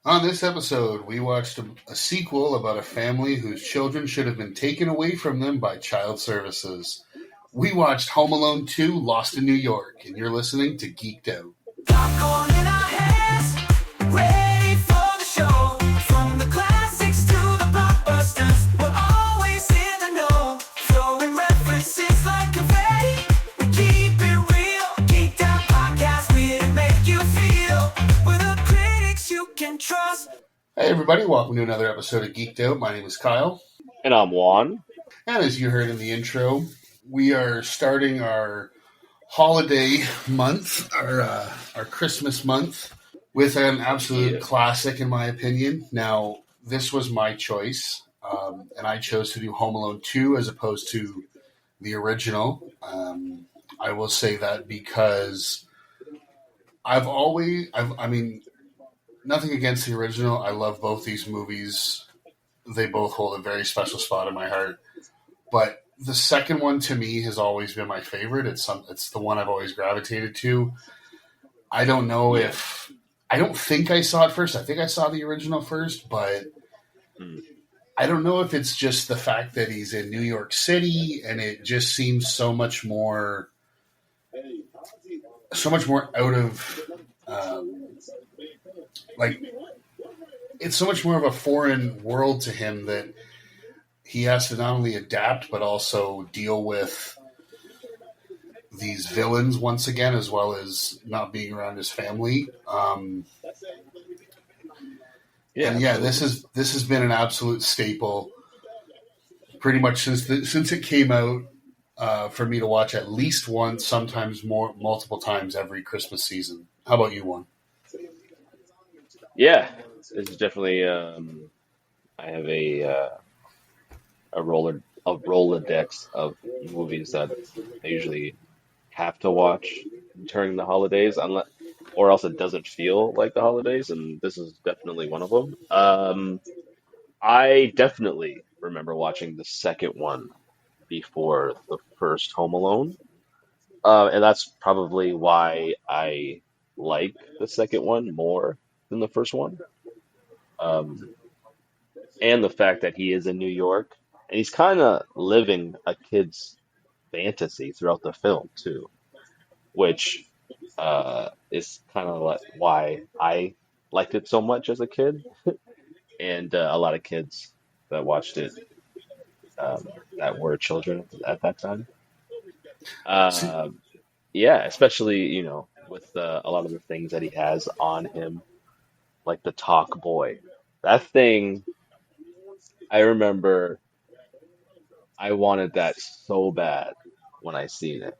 On this episode, we watched a sequel about a family whose children should have been taken away from them by child services. We watched Home Alone 2 Lost in New York, and you're listening to Geeked Out. Popcorn in our hands, ready for the show. From the classics to the blockbusters, we're always in the know. Throwing references like confetti, we keep it real. Geeked Out Podcast, we to make you feel. We're the critics you can trust. Hey everybody, welcome to another episode of Geeked Out. My name is Kyle. And I'm Juan. And as you heard in the intro, we are starting our holiday month, our Christmas month, with an absolute classic, in my opinion. Now, this was my choice, and I chose to do Home Alone 2 as opposed to the original. I will say that because nothing against the original. I love both these movies. They both hold a very special spot in my heart. But the second one, to me, has always been my favorite. It's the one I've always gravitated to. I don't know if... I don't think I saw it first. I think I saw the original first, but I don't know if it's just the fact that he's in New York City, and it just seems so much more out of... it's so much more of a foreign world to him that he has to not only adapt but also deal with these villains once again, as well as not being around his family. This has been an absolute staple pretty much since it came out, for me to watch at least once, sometimes multiple times every Christmas season. How about you, Juan? Yeah, this is definitely. I have a Rolodex of movies that I usually have to watch during the holidays, or else it doesn't feel like the holidays, and this is definitely one of them. I definitely remember watching the second one before the first Home Alone, and that's probably why I like the second one more than the first one. And the fact that he is in New York, and he's kind of living a kid's fantasy throughout the film too, which is kind of like why I liked it so much as a kid, and a lot of kids that watched it that were children at that time. Especially with a lot of the things that he has on him, like the talk boy. That thing, I remember I wanted that so bad when I seen it.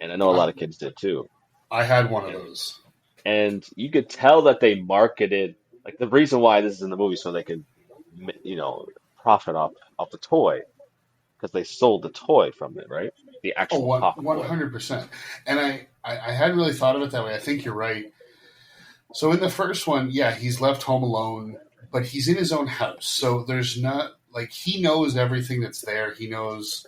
And I know a lot of kids did too. I had one of those. And you could tell that they marketed, like the reason why this is in the movie so they could, profit off the toy. Because they sold the toy from it, right? The actual talk boy. 100%. And I hadn't really thought of it that way. I think you're right. So in the first one, he's left home alone, but he's in his own house. So there's not, he knows everything that's there. He knows,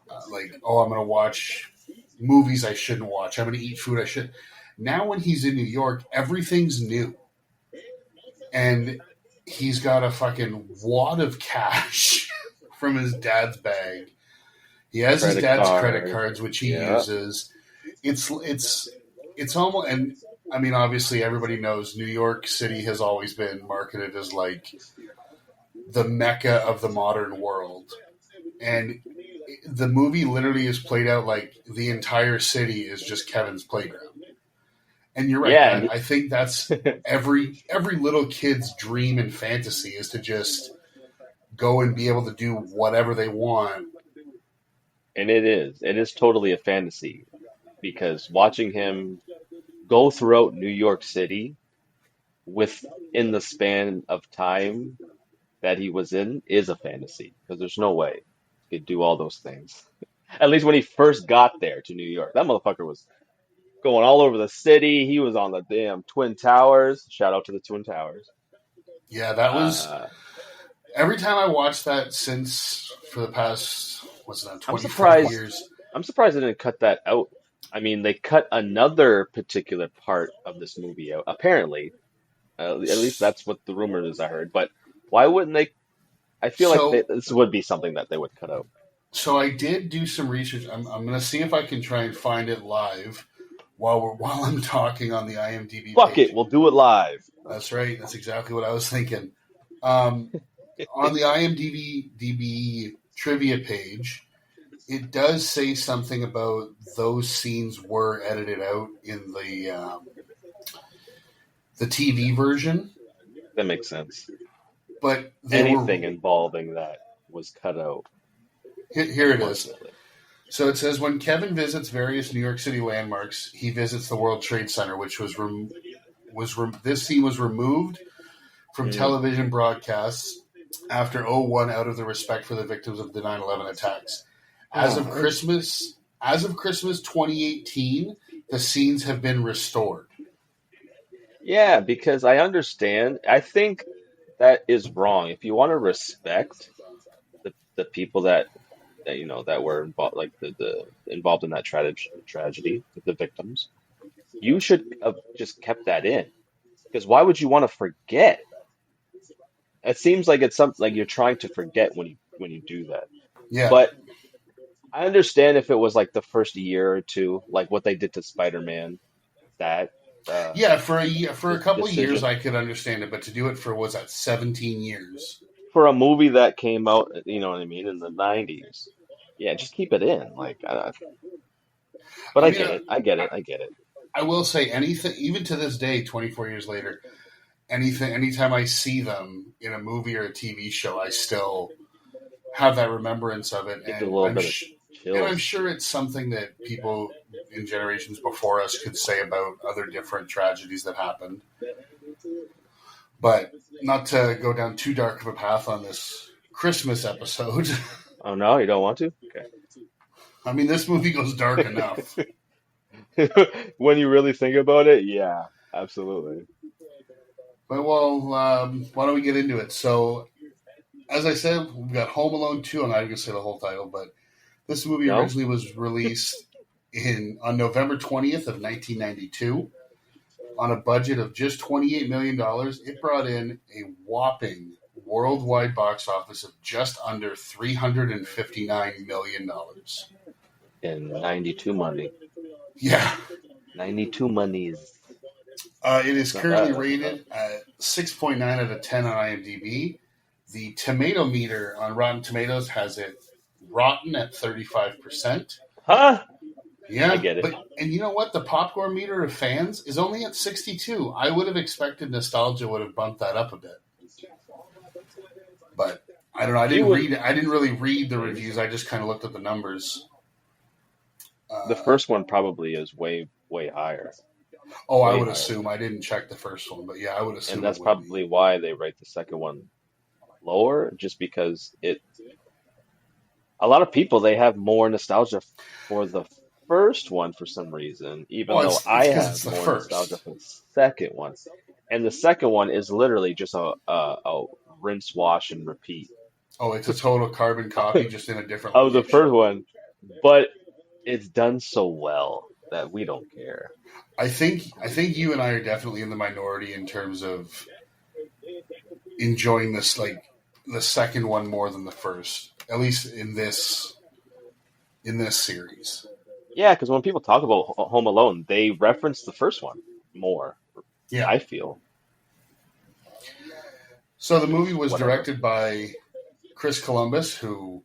I'm going to watch movies I shouldn't watch. I'm going to eat food I shouldn't. Now when he's in New York, everything's new. And he's got a fucking wad of cash from his dad's bag. He has his dad's credit cards, which he uses. It's almost... And I mean, obviously, everybody knows New York City has always been marketed as the Mecca of the modern world. And the movie literally is played out like the entire city is just Kevin's playground. And you're right, man. I think that's every little kid's dream and fantasy is to just go and be able to do whatever they want. And it is totally a fantasy, because watching him go throughout New York City within the span of time that he was in is a fantasy, because there's no way he could do all those things. At least when he first got there to New York, that motherfucker was going all over the city. He was on the damn Twin Towers. Shout out to the Twin Towers. Yeah, that was... every time I watched that for the past, 25 years. I'm surprised they didn't cut that out. I mean, they cut another particular part of this movie out, apparently, At least that's what the rumor is I heard. But why wouldn't they? I feel like So this would be something that they would cut out. so I did do some research. I'm going to see if I can try and find it live while I'm talking on the IMDb Fuck it, page. we'll do it live. That's right. That's exactly what I was thinking. Um, on the IMDb trivia page, it does say something about those scenes were edited out in the TV version, That makes sense. but they were. Anything involving that was cut out, Here it is. unfortunately. So it says when Kevin visits various New York City landmarks, he visits the World Trade Center, which this scene was removed from Mm. television broadcasts after '01 out of the respect for the victims of the 9/11 attacks. As of Christmas 2018, the scenes have been restored. Yeah, because I understand. I think that is wrong. If you want to respect the people that were involved, like the involved in that tragedy, the victims, you should have just kept that in. Because why would you want to forget? It seems like it's something like you're trying to forget when you do that. Yeah, But I understand if it was like the first year or two, like what they did to Spider-Man, that uh, yeah. For a couple of years, decision I could understand it, but to do it for what's that, 17 years? for a movie that came out, you know what I mean, in the 90s. Yeah, just keep it in. But I I mean, get it. I get it. I get it. I will say anything, even to this day, 24 years later, anytime I see them in a movie or a TV show, I still have that remembrance of it, Gives a little bit of and I'm chills. sure it's something that people in generations before us could say about other different tragedies that happened. But not to go down too dark of a path on this Christmas episode. Oh no, you don't want to? I mean, this movie goes dark enough. When you really think about it, yeah, absolutely. But well, why don't we get into it? So, as I said, we've got Home Alone 2. I'm not even going to say the whole title, but this movie No? originally was released on November 20th of 1992 on a budget of just $28 million. It brought in a whopping worldwide box office of just under $359 million. In 92 money. Yeah. 92 monies. It is Not currently bad. Not bad. rated at 6.9 out of 10 on IMDb. The tomato meter on Rotten Tomatoes has it rotten at 35%. Huh? Yeah, I get it. and you know what? The popcorn meter of fans is only at 62. I would have expected nostalgia would have bumped that up a bit, but I don't know. You would. I didn't really read the reviews. I just kind of looked at the numbers. The first one probably is way, way higher. I Way would higher. assume. I didn't check the first one, but yeah, I would assume And it that's would be. probably why they rate the second one lower, just because a lot of people they have more nostalgia for the first one for some reason, even Well, though it's I because it's have the more nostalgia first. for the second one. And the second one is literally just a rinse, wash, and repeat Oh, it's a total carbon copy, just in a different of the location. first one, but it's done so well that we don't care. I think you and I are definitely in the minority in terms of enjoying this, like the second one more than the first, at least in this series. Yeah, because when people talk about Home Alone, they reference the first one more, Yeah. I feel. So the movie was Whatever. directed by Chris Columbus, who,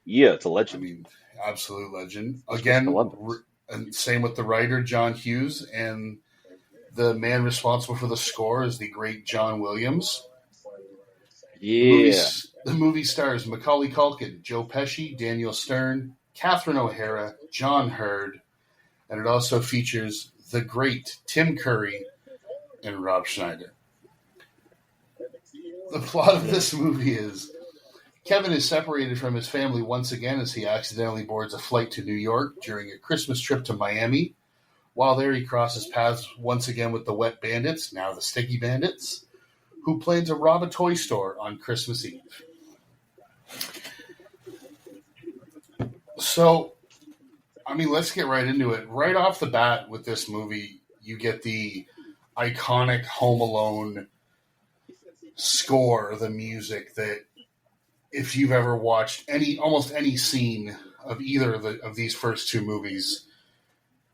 Yeah, it's a I legend. mean, absolute legend. Chris Again, Columbus. and same with the writer John Hughes, and the man responsible for the score is the great John Williams. Yeah. The movie stars Macaulay Culkin, Joe Pesci, Daniel Stern, Catherine O'Hara, John Hurd, and it also features the great Tim Curry and Rob Schneider. The plot of this movie is Kevin is separated from his family once again as he accidentally boards a flight to New York during a Christmas trip to Miami. While there, he crosses paths once again with the Wet Bandits, now the Sticky Bandits, who plan to rob a toy store on Christmas Eve. So, I mean, let's get right into it. Right off the bat with this movie, you get the iconic Home Alone score, the music that if you've ever watched almost any scene of either of these first two movies,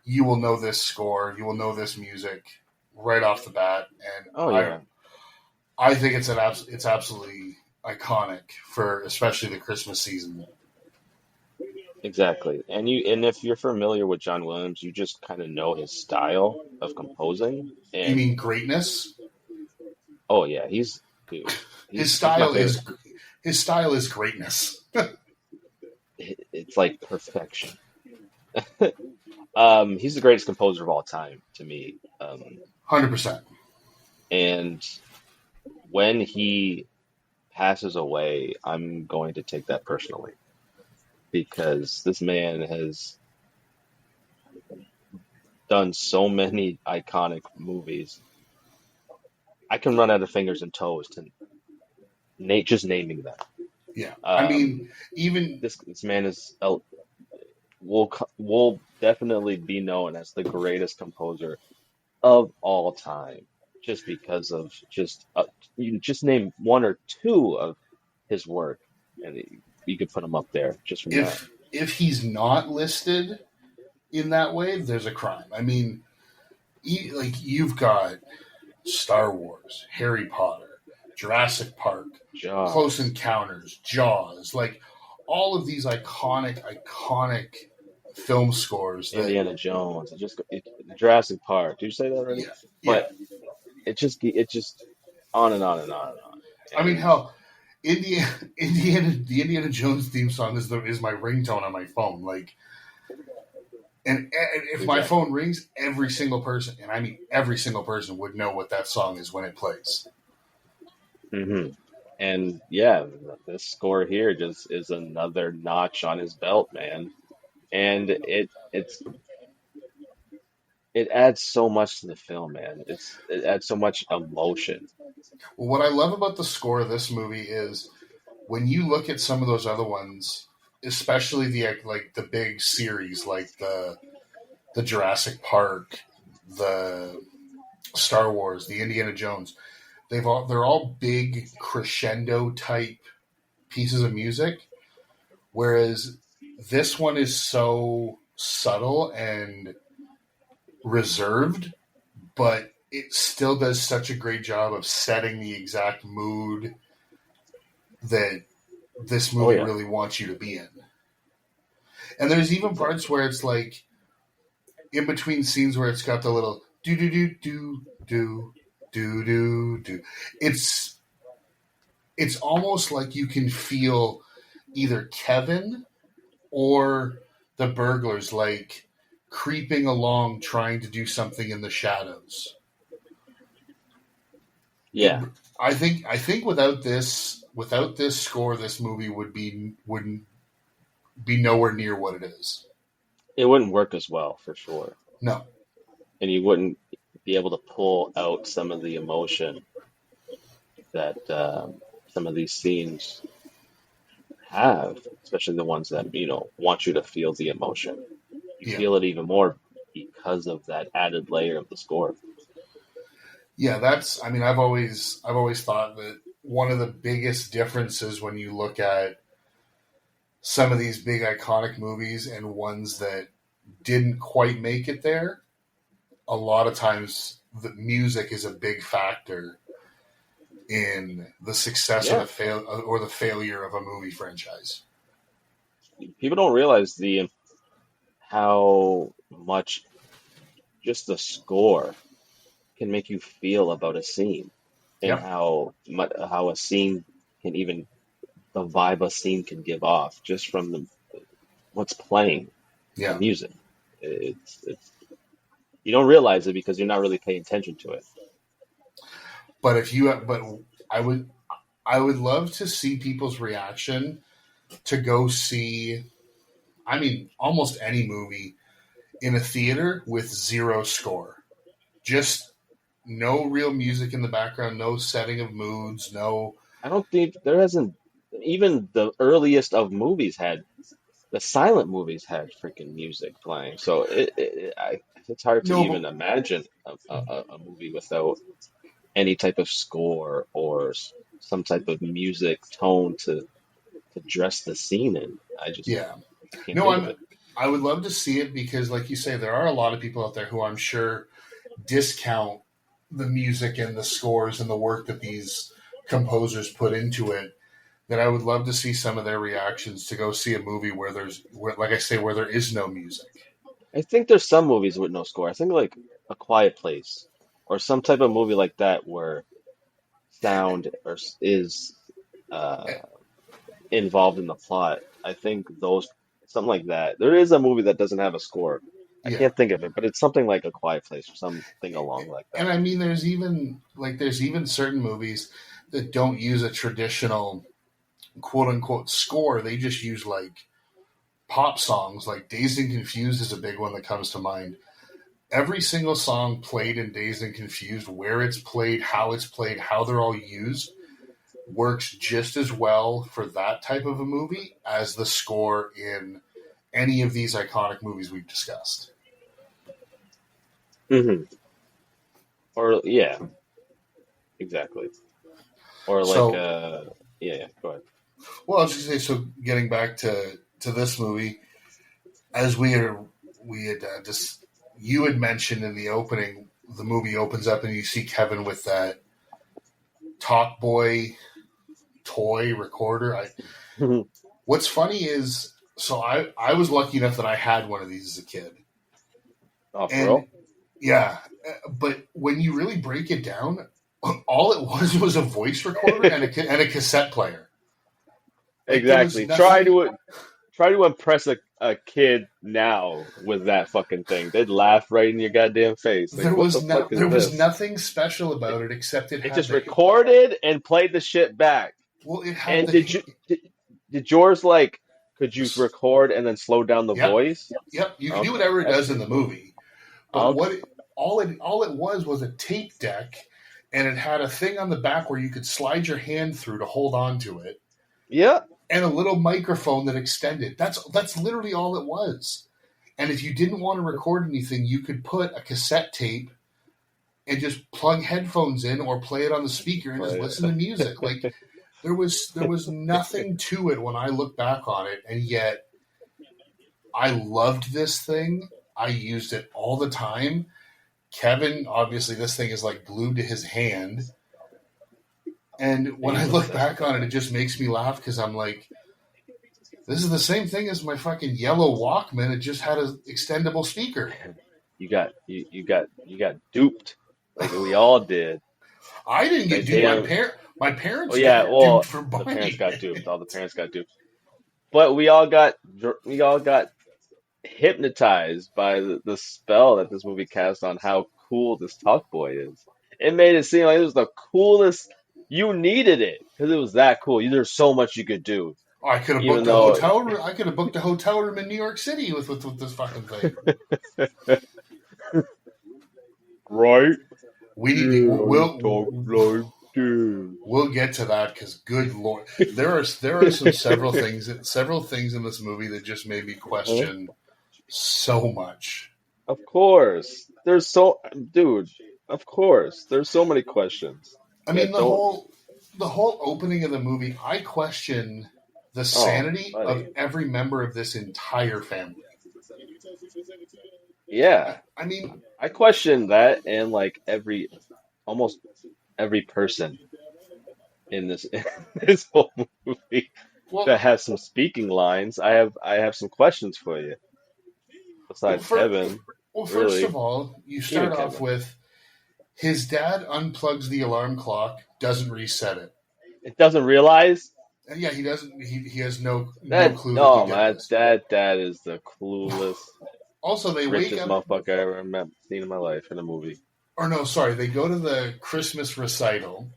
you will know this score, you will know this music right off the bat, and Oh I yeah, I think it's absolutely iconic for especially the Christmas season. exactly. And if you're familiar with John Williams, you just kind of know his style of composing. You And mean greatness? oh yeah, dude, His he's my style favorite. is his style is greatness. It's like perfection. He's the greatest composer of all time to me. 100%. And when he passes away, I'm going to take that personally because this man has done so many iconic movies. I can run out of fingers and toes to just naming them. Yeah. I Um, mean, even this man will definitely be known as the greatest composer of all time, just because of you just name one or two of his work, and you could put him up there just from that. if he's not listed in that way, there's a crime. I mean, like you've got Star Wars, Harry Potter, Jurassic Park, Close Jaws, Encounters, Jaws, like all of these iconic film scores that Indiana Jones, Jurassic Park. Did you say that already? yeah, yeah. But it just on and on and on and on. I mean, And hell, the Indiana Jones theme song is my ringtone on my phone. Like, and if my exactly. phone rings, every single person, and I mean every single person, would know what that song is when it plays. hmm And yeah, this score here just is another notch on his belt, man. And it adds so much to the film, man. It adds so much emotion. Well, what I love about the score of this movie is when you look at some of those other ones, especially the big series like the Jurassic Park, the Star Wars, the Indiana Jones. They're all big crescendo type pieces of music, whereas this one is so subtle and reserved, but it still does such a great job of setting the exact mood that this Oh movie yeah. really wants you to be in. And there's even Exactly. parts where it's like in between scenes where it's got the little do do do do do do do do. It's it's almost like you can feel either Kevin or the burglars like creeping along trying to do something in the shadows. It, Yeah. I think without this score, this movie wouldn't be nowhere near what it is. It wouldn't work as well for sure. No, And you wouldn't be able to pull out some of the emotion that some of these scenes have, especially the ones that, want you to feel the emotion. You yeah, feel it even more because of that added layer of the score. yeah. That's. I mean, I've always thought that one of the biggest differences when you look at some of these big iconic movies and ones that didn't quite make it there, a lot of times the music is a big factor in the success or Yeah. the failure of a movie franchise. People don't realize the how much just the score can make you feel about a scene, and Yeah, how a scene can even the vibe a scene can give off just from the what's playing, the yeah. music. It's you don't realize it because you're not really paying attention to it. But I would love to see people's reaction to go see. I mean, almost any movie in a theater with zero score, just no real music in the background, no setting of moods, no. I don't think there hasn't even the earliest of movies had the silent movies had freaking music playing. So it's hard to No, even but imagine a movie without any type of score or some type of music tone to dress the scene in. yeah. I can't No, think of it. I would love to see it because, like you say, there are a lot of people out there who I'm sure discount the music and the scores and the work that these composers put into it. That I would love to see some of their reactions to go see a movie like I say, where there is no music. I think there's some movies with no score. I think like A Quiet Place or some type of movie like that where sound is uh, involved in the plot. I think those something like that. There is a movie that doesn't have a score. I Yeah, can't think of it, but it's something like A Quiet Place or something along like and that. I mean, there's even certain movies that don't use a traditional quote unquote score. They just use like pop songs. Like Dazed and Confused is a big one that comes to mind. Every single song played in Dazed and Confused, where it's played, how they're all used, works just as well for that type of a movie as the score in any of these iconic movies we've discussed. Hmm. Or yeah, exactly. Or like So, yeah, go ahead. well, I was just gonna say, so getting back to this movie, as we had just you had mentioned in the opening, the movie opens up and you see Kevin with that Talk Boy toy recorder. What's funny is, so I was lucky enough that I had one of these as a kid, Oh, for and real? yeah, but when you really break it down, all it was a voice recorder and a cassette player. Like there was Exactly. nothing. Try to impress a kid now with that fucking thing. They'd laugh right in your goddamn face. Like, what the fuck is There was this? nothing special about it except it It had just the recorded and played the shit back. well, it had And the did yours like could you record and then slow down the yep, voice? yep. You can do Okay, whatever it that's does in pretty the cool. movie, but Okay. all it was a tape deck, and it had a thing on the back where you could slide your hand through to hold on to it, Yeah, and a little microphone that extended. That's literally all it was. And if you didn't want to record anything, you could put a cassette tape and just plug headphones in or play it on the speaker and just but listen to music. Like there was nothing to it when I look back on it, and yet I loved this thing. I used it all the time. Kevin, obviously, this thing is like glued to his hand. And when he's I look obsessed back with that on it, it thing. just makes me laugh because I'm like, this is the same thing as my fucking yellow Walkman. It just had an extendable speaker. You got duped like we all did. I didn't get That duped. damn. My Oh parents yeah, got duped well for the parents buying got duped. it. All the parents got duped. But we all got hypnotized by the spell that this movie cast on how cool this Talk Boy is. It made it seem like it was the coolest. You needed it because it was that cool. There's so much you could do, I could have even booked a though hotel room. I could have booked a hotel room in New York City with this fucking thing. right? We need to. Yeah, I talk like this. We'll get to that because good lord, there are several things in this movie that just made me Uh-huh. question so much. Of course, dude. Of course, there's so many questions I mean that don't. the whole opening of the movie. I question the Oh, sanity of buddy. every member of this entire family. Yeah, I mean, I question that, and like almost every person in this in this whole movie well, that has some speaking lines. I have some questions for you. well, Besides Kevin, first really, of all, you even start off Kevin. with his dad unplugs the alarm clock, doesn't reset it. It doesn't realize And yeah, he doesn't. He has no that. clue that he No, man, does. that is the clueless, Also, they wake richest up, motherfucker I ever seen in my life in a movie. or no, sorry, they go to the Christmas recital.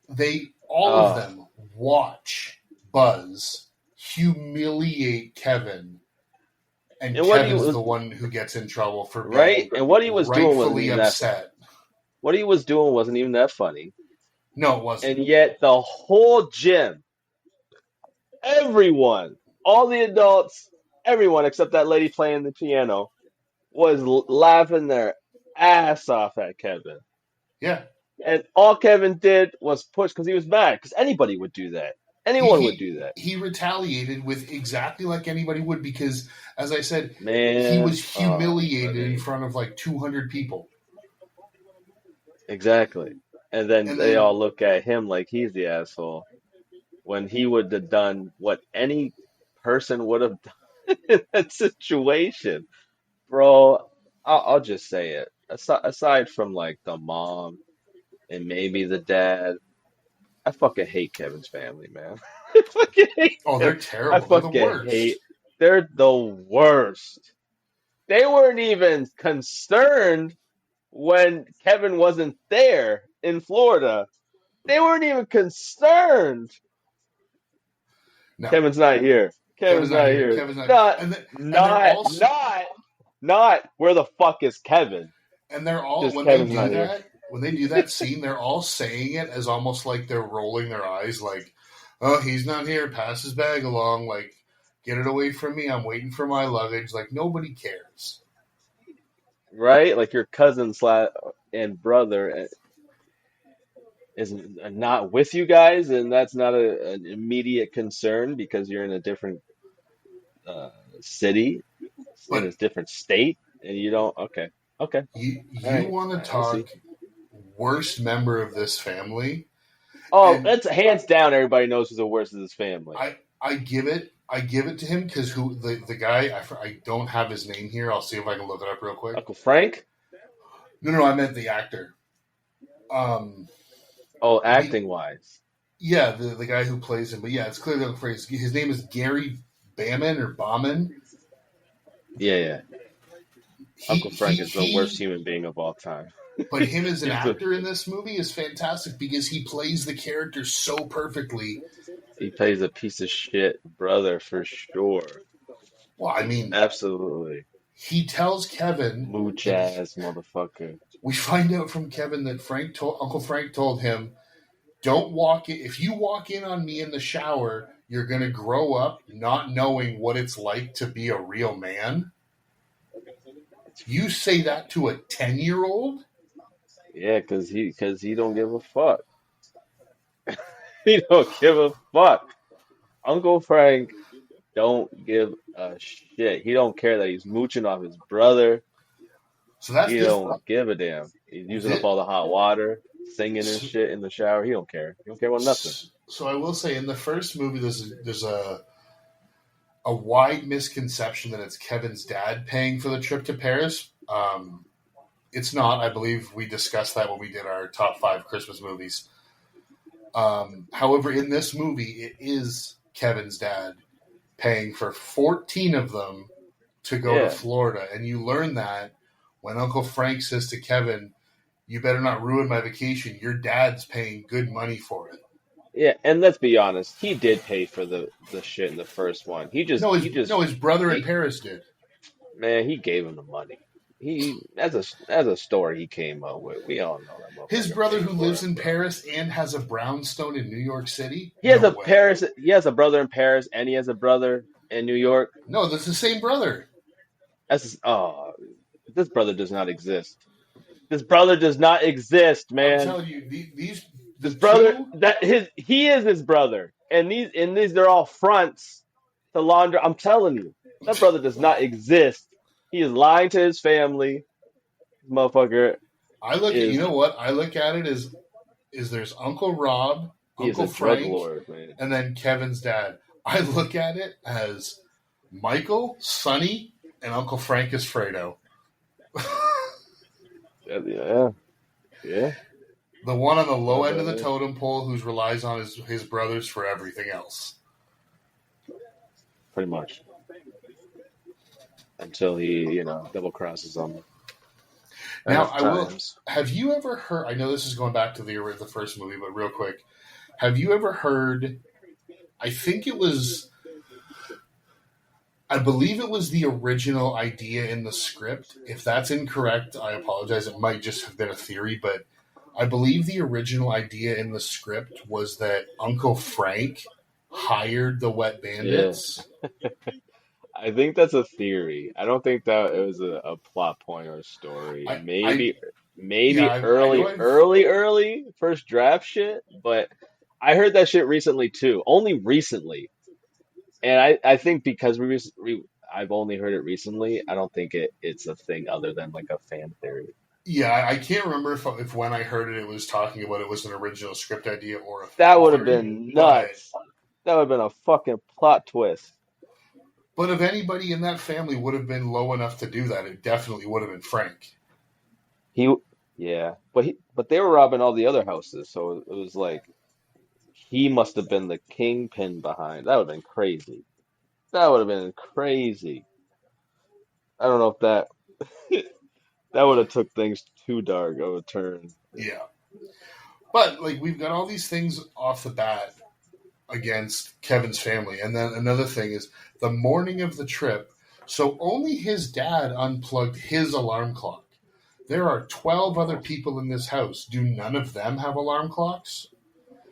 They all of Oh, them watch Buzz humiliate Kevin, and and what he Kevin's was the one who gets in trouble for right, being and what he was doing wasn't rightfully even that. upset. What he was doing wasn't even that funny, No, it wasn't. and yet the whole gym, everyone, all the adults, everyone except that lady playing the piano, was laughing their ass off at Kevin. Yeah. And all Kevin did was push because he was mad. Because anybody would do that. He, Anyone would he do that. he retaliated with exactly like anybody would because, as I said, he Man, was humiliated in buddy. front of like 200 people. Exactly. And then And they then, all look at him like he's the asshole when he would have done what any person would have done in that situation. Bro, I'll just say it. Aside from like the mom and maybe the dad, I fucking hate Kevin's family, man. I fucking hate oh, them. they're I terrible. They're the fucking hate. worst. They're the worst. They weren't even concerned when Kevin wasn't there in Florida. They weren't even concerned. No, Kevin's not here. Kevin's Kevin's not not here. here. Kevin's not. Not, And they're not, all not, not. Where the fuck is Kevin? Just when they Kevin's do not here. that when they do that scene, they're all saying it as almost like they're rolling their eyes, like, "Oh, he's not here. Pass his bag along. Like, get it away from me. I'm waiting for my luggage." Like nobody cares. Right? Like your cousin and brother is not with you guys, and that's not an immediate concern because you're in a different uh, city, in a But different state, and you don't. Okay, okay, all you right, want to I see. talk worst member of this family, Oh, and that's hands down. Everybody knows who's the worst of this family. I give it to him because who the guy I don't have his name here. I'll see if I can look it up real quick. Uncle Frank. No, I meant the actor. Um, Oh, the acting wise. yeah, the guy who plays him. But yeah, it's clearly Uncle Frank. His name is Gary Bauman. Yeah, yeah. Uncle Frank is the worst He human being of all time. but him as an He's the, actor in this movie is fantastic because he plays the character so perfectly. he plays a piece of shit brother for sure. Well, I mean, Absolutely. he tells Kevin Mooch that ass motherfucker. we find out from Kevin that Uncle Frank told him, "Don't walk in. If you walk in on me in the shower, you're going to grow up not knowing what it's like to be a real man." You say that to a 10-year-old? Yeah, cause he don't give a fuck. He don't give a fuck. Uncle Frank don't give a shit. He don't care that he's mooching off his brother. So that's He this. don't give a damn. He's using up This all the hot water, singing and shit in the shower. He don't care. He don't care about nothing. so I will say, in the first movie, there's a wide misconception that it's Kevin's dad paying for the trip to Paris. It's not. I believe we discussed that when we did our top 5 Christmas movies. However, in this movie, it is Kevin's dad paying for 14 of them to go to Yeah. Florida. And you learn that when Uncle Frank says to Kevin, "You better not ruin my vacation. Your dad's paying good money for it." Yeah, and let's be honest, he did pay for the shit in the first one. No, his brother in he Paris did. man, he gave him the money. He as a story he came up with. We all know that His motherfucker brother paid who for lives it, in bro. Paris and has a brownstone in New York City? He has No a way. Paris. He has a brother in Paris, and he has a brother in New York. No, that's the same brother. Oh, this brother does not exist. This brother does not exist, I'm man. telling you, the This brother two. he is his brother, and these they're all fronts to launder. I'm telling you, that brother does not exist. He is lying to his family. This motherfucker You is know what? I look at it as is there's Uncle Rob, he is Uncle a drug Frank, lord, man. and then Kevin's dad. I look at it as Michael, Sonny, and Uncle Frank is Fredo. Yeah, yeah. The one on the low Oh, end of the brother. totem pole who relies on his brothers for everything else. Pretty much. Until he, double crosses them Now, enough I will. times. Have you ever heard? I know this is going back to the first movie, but real quick, have you ever heard? I think it was. I believe it was the original idea in the script. If that's incorrect, I apologize. It might just have been a theory, but I believe the original idea in the script was that Uncle Frank hired the Wet Yeah. Bandits. I think that's a theory. I don't think that it was a plot point or a story. I yeah, Maybe I know early first draft shit, but I heard that shit recently too. Only recently. And I think because I've only heard it recently, I don't think it's a thing other than like a fan theory. yeah, I can't remember if when I heard it, it was talking about it was an original script idea or a That fan would have theory. been But nuts. That would have been a fucking plot twist. if anybody in that family would have been low enough to do that, it definitely would have been Frank. He, yeah, but they were robbing all the other houses, so it was like he must have been the kingpin behind. That would have been crazy. That would have been crazy. I don't know if that that would have took things too dark of a turn. Yeah, but like we've got all these things off the bat against Kevin's family, and then another thing is the morning of the trip. So only his dad unplugged his alarm clock. There are 12 other people in this house. Do none of them have alarm clocks?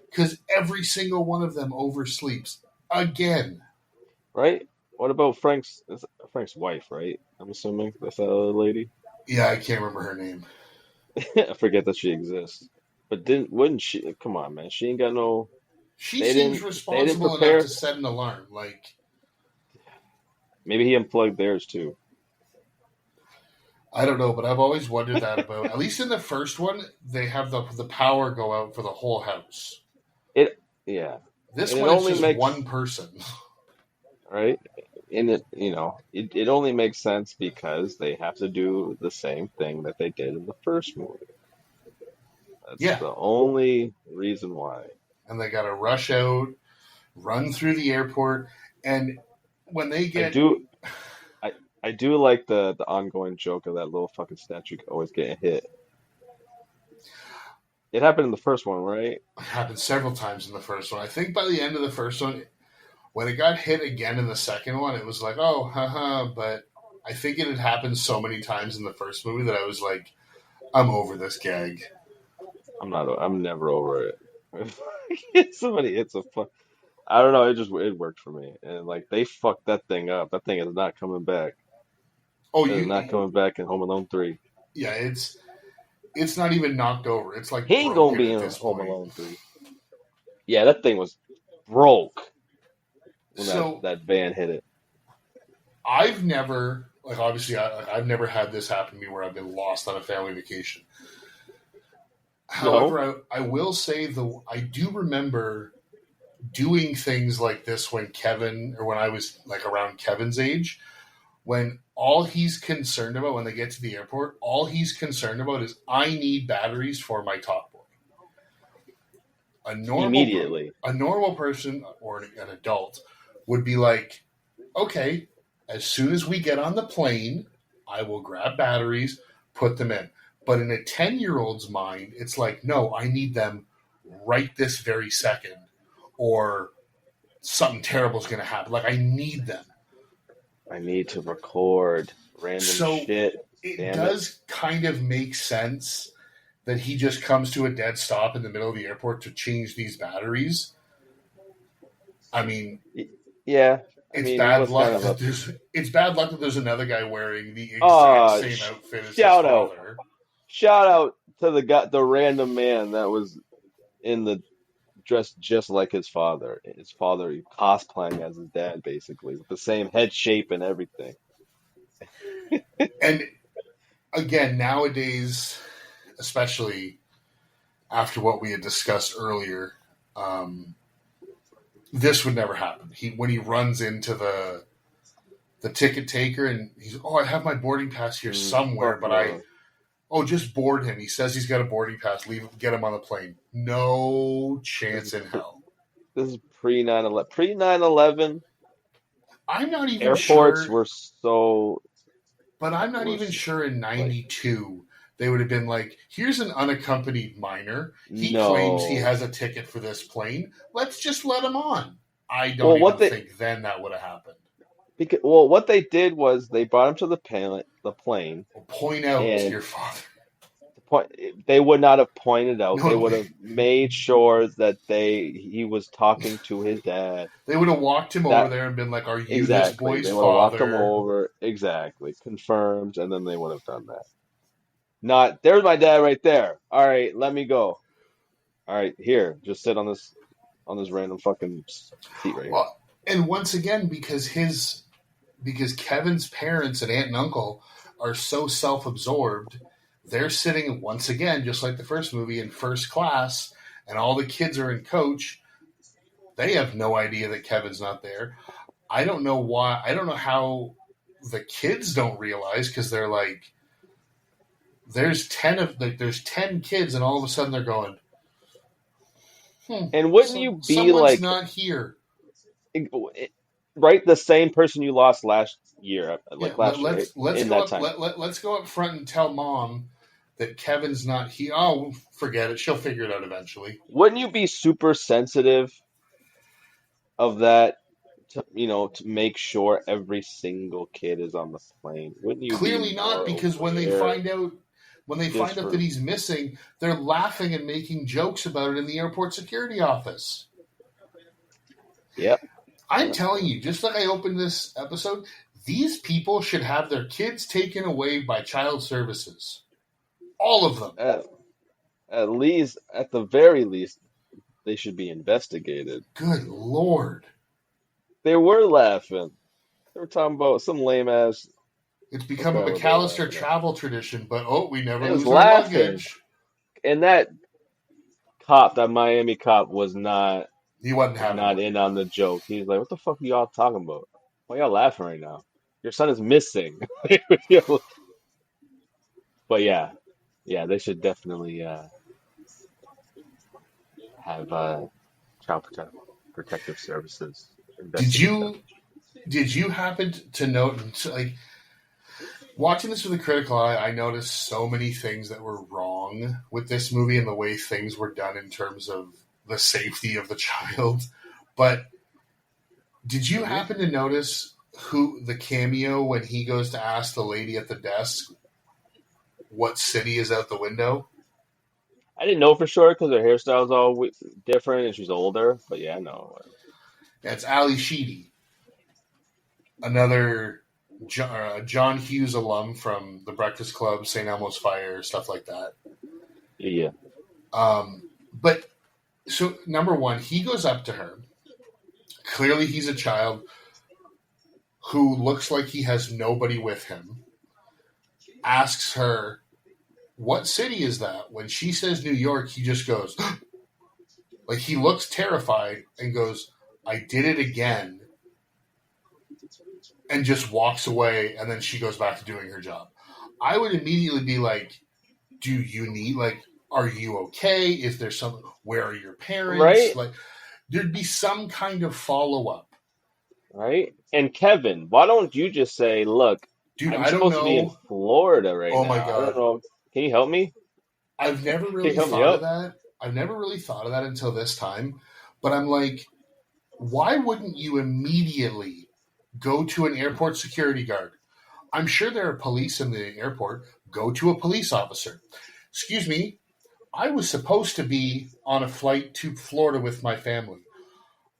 Because every single one of them oversleeps again. Right? What about Frank's wife, right? I'm assuming that's that other lady. Yeah, I can't remember her name. I forget that she exists. But didn't wouldn't she? Come on, man. She ain't got no. She They seems didn't responsible enough to prepare. set an alarm. Like, Maybe he unplugged theirs too. I don't know, but I've always wondered that about. At least in the first one, they have the power go out for the whole house. It yeah, This and it one, it's only just makes one person. right. And it only makes sense because they have to do the same thing that they did in the first movie. That's Yeah, the only reason why. and they got to rush out, run through the airport, and when they I get do I I do like the ongoing joke of that little fucking statue always getting hit. It happened in the first one, right? it happened several times in the first one. I think by the end of the first one, when it got hit again in the second one, it was like, oh, haha. But I think it had happened so many times in the first movie that I was like, I'm over this gag. I'm never over it. Somebody hits a fuck. I don't know. It worked for me, and like they fucked that thing up. That thing is not coming back. Oh, It is not coming back in Home Alone 3. yeah, it's not even knocked over. It's He like ain't gonna broken be at in this Home point. Alone 3. Yeah, that thing was broke when So that van hit it. I've never, like, obviously, I've never had this happen to me where I've been lost on a family vacation. No, However, I will say I do remember doing things like this when Kevin, or when I was like around Kevin's age, when all he's concerned about when they get to the airport, all he's concerned about is I need batteries for my top boy. A normal immediately. a normal person or an adult would be like, okay, as soon as we get on the plane, I will grab batteries, put them in. But in a 10-year-old's mind, it's like, no, I need them right this very second, or something terrible is going to happen. Like, I need them. I need to record random So shit. it Damn it. does kind of make sense that he just comes to a dead stop in the middle of the airport to change these batteries. I mean, Yeah, I it's mean, he bad was kind luck of a. that there's another guy wearing the exact Oh, same outfit as his shout out. father. Shout out to the random man that was in the dressed just like his father. His father cosplaying as his dad, basically, with the same head shape and everything. And again, nowadays, especially after what we had discussed earlier, this would never happen. When he runs into the ticket taker and he's, oh, I have my boarding pass here somewhere, Fuck but no. just board him. He says he's got a boarding pass. Get him on the plane. No This chance is in hell. this is pre 9/11. Pre 9/11, I'm not even airports sure, were so but I'm not were even sure in like '92 they would have been like, here's an unaccompanied minor. He claims he no. has a ticket for this plane. Let's just let him on. I don't Well, even think then that would have happened. what they did was they brought him to the plane Point out to and your father. point. They would not have pointed out. They No, would have made sure that he was talking to his dad. they would have walked him over That there and been like, "Are you this exactly. boy's They would have walked him father?" over. Exactly. Confirmed, and then they would have done that. Not, there's my dad right there. All right, let me go. All right, here, just sit on this random fucking seat right here. Well, and once again, because Kevin's parents and aunt and uncle are so self-absorbed, they're sitting once again, just like the first movie, in first class, and all the kids are in coach. They have no idea that Kevin's not there. I don't know why. I don't know how the kids don't realize, because they're like, there's 10 kids, and all of a sudden they're going, And wouldn't you be someone's like, not here. right, the same person you lost last year, Yeah, like last year, let's in go that up. time? Let's go up front and tell mom that Kevin's not here. Oh, forget it. She'll figure it out eventually. Wouldn't you be super sensitive of that, to make sure every single kid is on the plane? Wouldn't you be Clearly not, more because aware when they just find out that for, he's missing, they're laughing and making jokes about it in the airport security office. yep. I'm telling you, just like I opened this episode, these people should have their kids taken away by child services. All of them. At least, at the very least, they should be investigated. Good Lord. They were laughing. They were talking about some lame ass. It's What become a the hell were they McAllister laughing at? travel tradition, but we never It was lose our laughing. luggage. And that cop, that Miami cop, was not He wasn't having not it. in on the joke. He's like, "What the fuck are y'all talking about? Why y'all laughing right now? Your son is missing." But yeah, they should definitely have protective services Did investigate that. you happen to note, like, watching this with a critical eye, I noticed so many things that were wrong with this movie and the way things were done in terms of the safety of the child. But did you Hmm. happen to notice who the cameo when he goes to ask the lady at the desk what city is out the window? I didn't know for sure because her hairstyle's all different and she's older. But yeah, no. That's Ali Sheedy, another John Hughes alum from The Breakfast Club, St. Elmo's Fire, stuff like that. Yeah. But so, number one, he goes up to her. Clearly, he's a child who looks like he has nobody with him. Asks her, "What city is that?" When she says New York, he just goes, like, he looks terrified and goes, "I did it again," and just walks away. And then she goes back to doing her job. I would immediately be like, "Do you need, like, are you okay? Is there some, where are your parents?" Right? Like, there'd be some kind of follow up. Right? And Kevin, why don't you just say, "Look, Dude, I'm I don't supposed to be in know. Florida right Oh my now. I don't God. know. Can you help me? I've never Can you really help me thought of out?" that. I've never really thought of that until this time. But I'm like, why wouldn't you immediately go to an airport security guard? I'm sure there are police in the airport. Go to a police officer. "Excuse me, I was supposed to be on a flight to Florida with my family.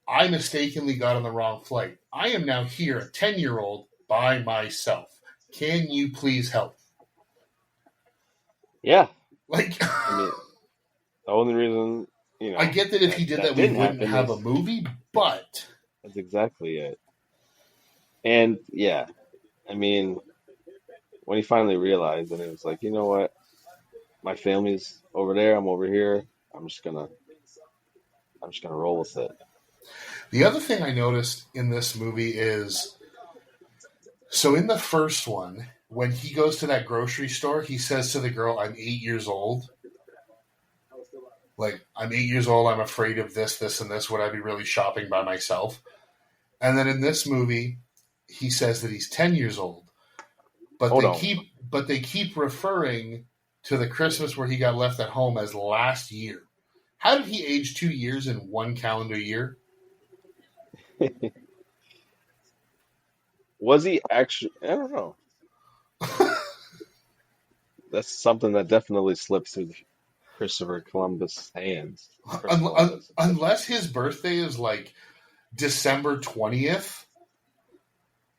I mistakenly got on the wrong flight. I am now here, a 10-year-old, by myself. Can you please help?" Yeah. Like, I mean, the only reason, I get that if he did that, we didn't wouldn't happen have a is movie, but that's exactly it. And yeah, I mean, when he finally realized, and it was like, you know what? My family's over there. I'm over here. I'm just gonna, roll with it. the other thing I noticed in this movie is, so in the first one, when he goes to that grocery store, he says to the girl, "I'm 8 years old. Like, I'm 8 years old. I'm afraid of this, this, and this. Would I be really shopping by myself?" And then in this movie, he says that he's 10 years old. But Hold they on. keep but they keep referring to the Christmas where he got left at home as last year. How did he age 2 years in one calendar year? Was he actually? I don't know. that's something that definitely slips through Christopher Columbus' hands. Unless his birthday is like December 20th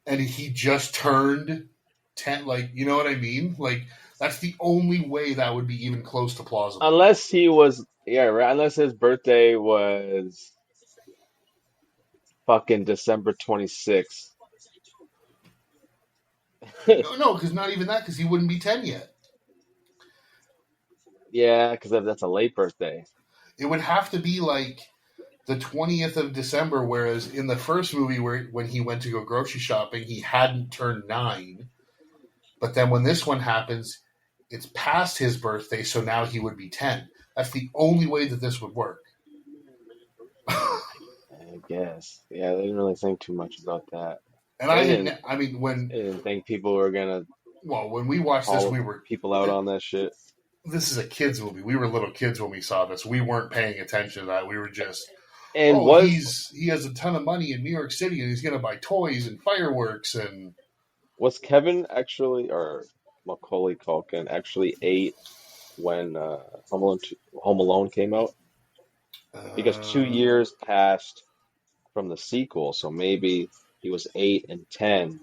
and he just turned 10, like, you know what I mean? Like, that's the only way that would be even close to plausible. Unless he was, yeah, right. Unless his birthday was fucking December 26th. No, because not even that, because he wouldn't be 10 yet. Yeah, because that's a late birthday. It would have to be like the 20th of December, whereas in the first movie, when he went to go grocery shopping, he hadn't turned 9. But then when this one happens, it's past his birthday, so now he would be 10. That's the only way that this would work. I guess. Yeah, they didn't really think too much about that. And I didn't. I mean, They didn't think people were gonna when we watched this, we call were. people out on that shit. This is a kids movie. We were little kids when we saw this. We weren't paying attention to that. We were just, And he has a ton of money in New York City, and he's going to buy toys and fireworks and. was Kevin actually, or Macaulay Culkin actually 8 when Home Alone came out? Because 2 years passed from the sequel, so maybe he was 8 and 10,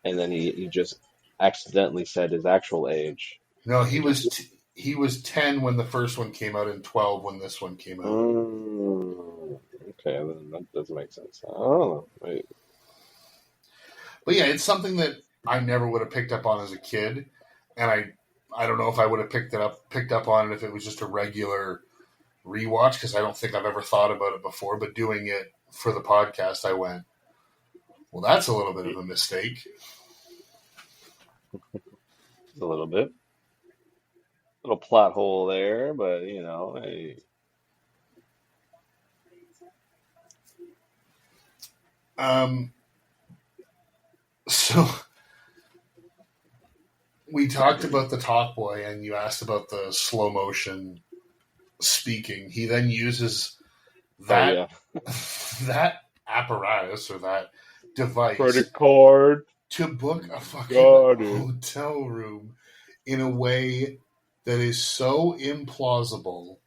and then he just accidentally said his actual age. No, he was 10 when the first one came out and 12 when this one came out. Okay, then that doesn't make sense. I don't know. Wait. But yeah, it's something that I never would have picked up on as a kid, and I don't know if I would have picked up on it if it was just a regular rewatch, because I don't think I've ever thought about it before. But doing it for the podcast, I went, well, that's a little bit of a mistake. A little bit. Little plot hole there, but you know, hey. So we talked about the Talk Boy, and you asked about the slow motion speaking. He then uses that that apparatus or that device Credit card to book a fucking hotel room in a way that is so implausible.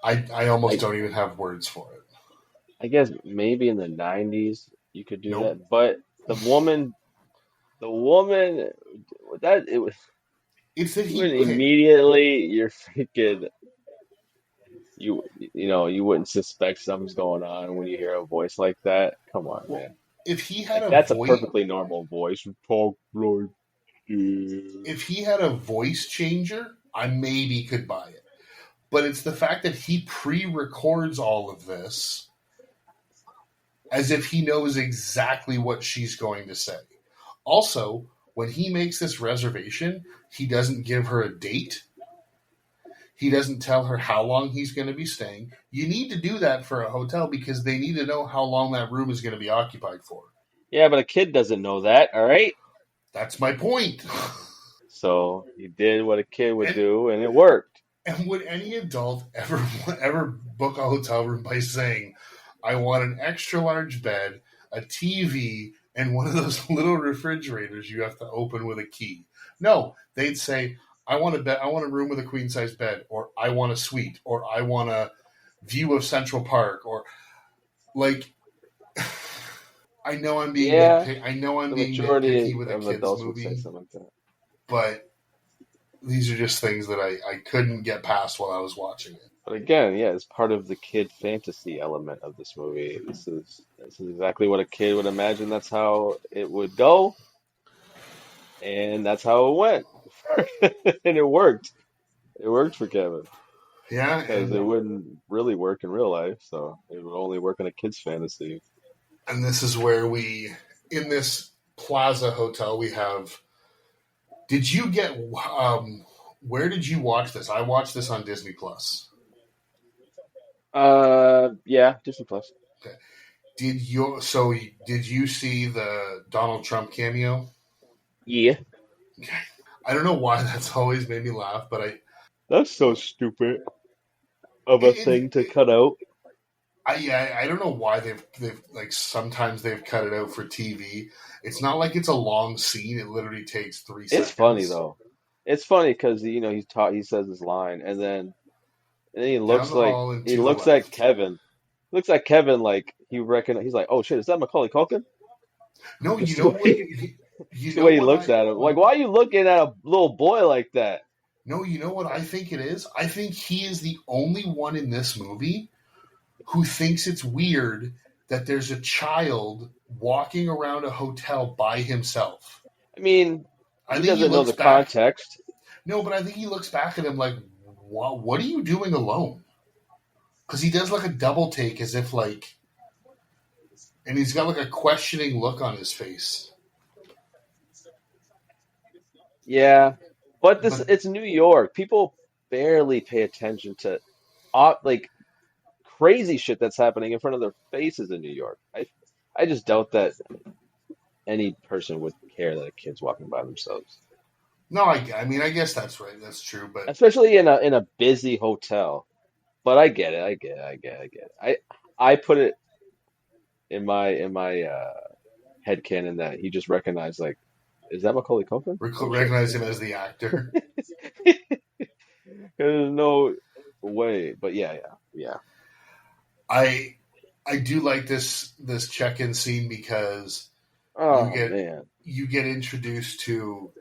I almost don't even have words for it. I guess maybe in the 90s you could do Nope. that, but the woman that it was It's that immediately you're thinking you know you wouldn't suspect something's going on when you hear a voice like that. Come on, man. If he had That's a perfectly normal voice. Talk like if he had a voice changer, I maybe could buy it. But it's the fact that he pre-records all of this as if he knows exactly what she's going to say. Also, when he makes this reservation, he doesn't give her a date. He doesn't tell her how long he's going to be staying. You need to do that for a hotel because they need to know how long that room is going to be occupied for. Yeah, but a kid doesn't know that, all right? That's my point. So he did what a kid would do, and it worked. And would any adult ever book a hotel room by saying, I want an extra large bed, a TV, and one of those little refrigerators you have to open with a key? No, they'd say, I want a room with a queen size bed, or I want a suite, or I want a view of Central Park, or like I know I'm being nitpicky with a kids movie, like that. But these are just things that I couldn't get past while I was watching it. But again, yeah, it's part of the kid fantasy element of this movie. This is exactly what a kid would imagine. That's how it would go, and that's how it went, and it worked. It worked for Kevin. Yeah, because it wouldn't really work in real life, so it would only work in a kid's fantasy. And this is where in this Plaza hotel, we have. Did you get? Where did you watch this? I watched this on Disney Plus. Yeah, Disney Plus. Okay. Did you see the Donald Trump cameo? Yeah. Okay. I don't know why that's always made me laugh, but That's so stupid of a thing to cut out. I don't know why they've like sometimes they've cut it out for TV. It's not like it's a long scene. It literally takes three It's funny seconds. though. It's funny because he's taught he says his line and then Down the hall and he to the looks at left. Kevin. Looks at Kevin like he's like, oh shit, is that Macaulay Culkin? No, you Just know the what? way You the know way he what looks at him. Like, why are you looking at a little boy like that? no, you know what I think it is. I think he is the only one in this movie who thinks it's weird that there's a child walking around a hotel by himself. I mean, I he think he doesn't know looks the back. context. No, but I think he looks back at him like, what are you doing alone? Because he does like a double take as if like, and he's got like a questioning look on his face. Yeah, but this But it's New York. People barely pay attention to like crazy shit that's happening in front of their faces in New York. I just doubt that any person would care that a kid's walking by themselves, no, I mean, I guess that's right. That's true. But especially in a busy hotel. But I get it. I get it. I get it. I get it. I put it in my headcanon that he just recognized like, is that Macaulay Culkin? Oh shit. recognize him as the actor. There's no way. But yeah, yeah, yeah. I I do like this check-in scene because you Oh get man. you get introduced to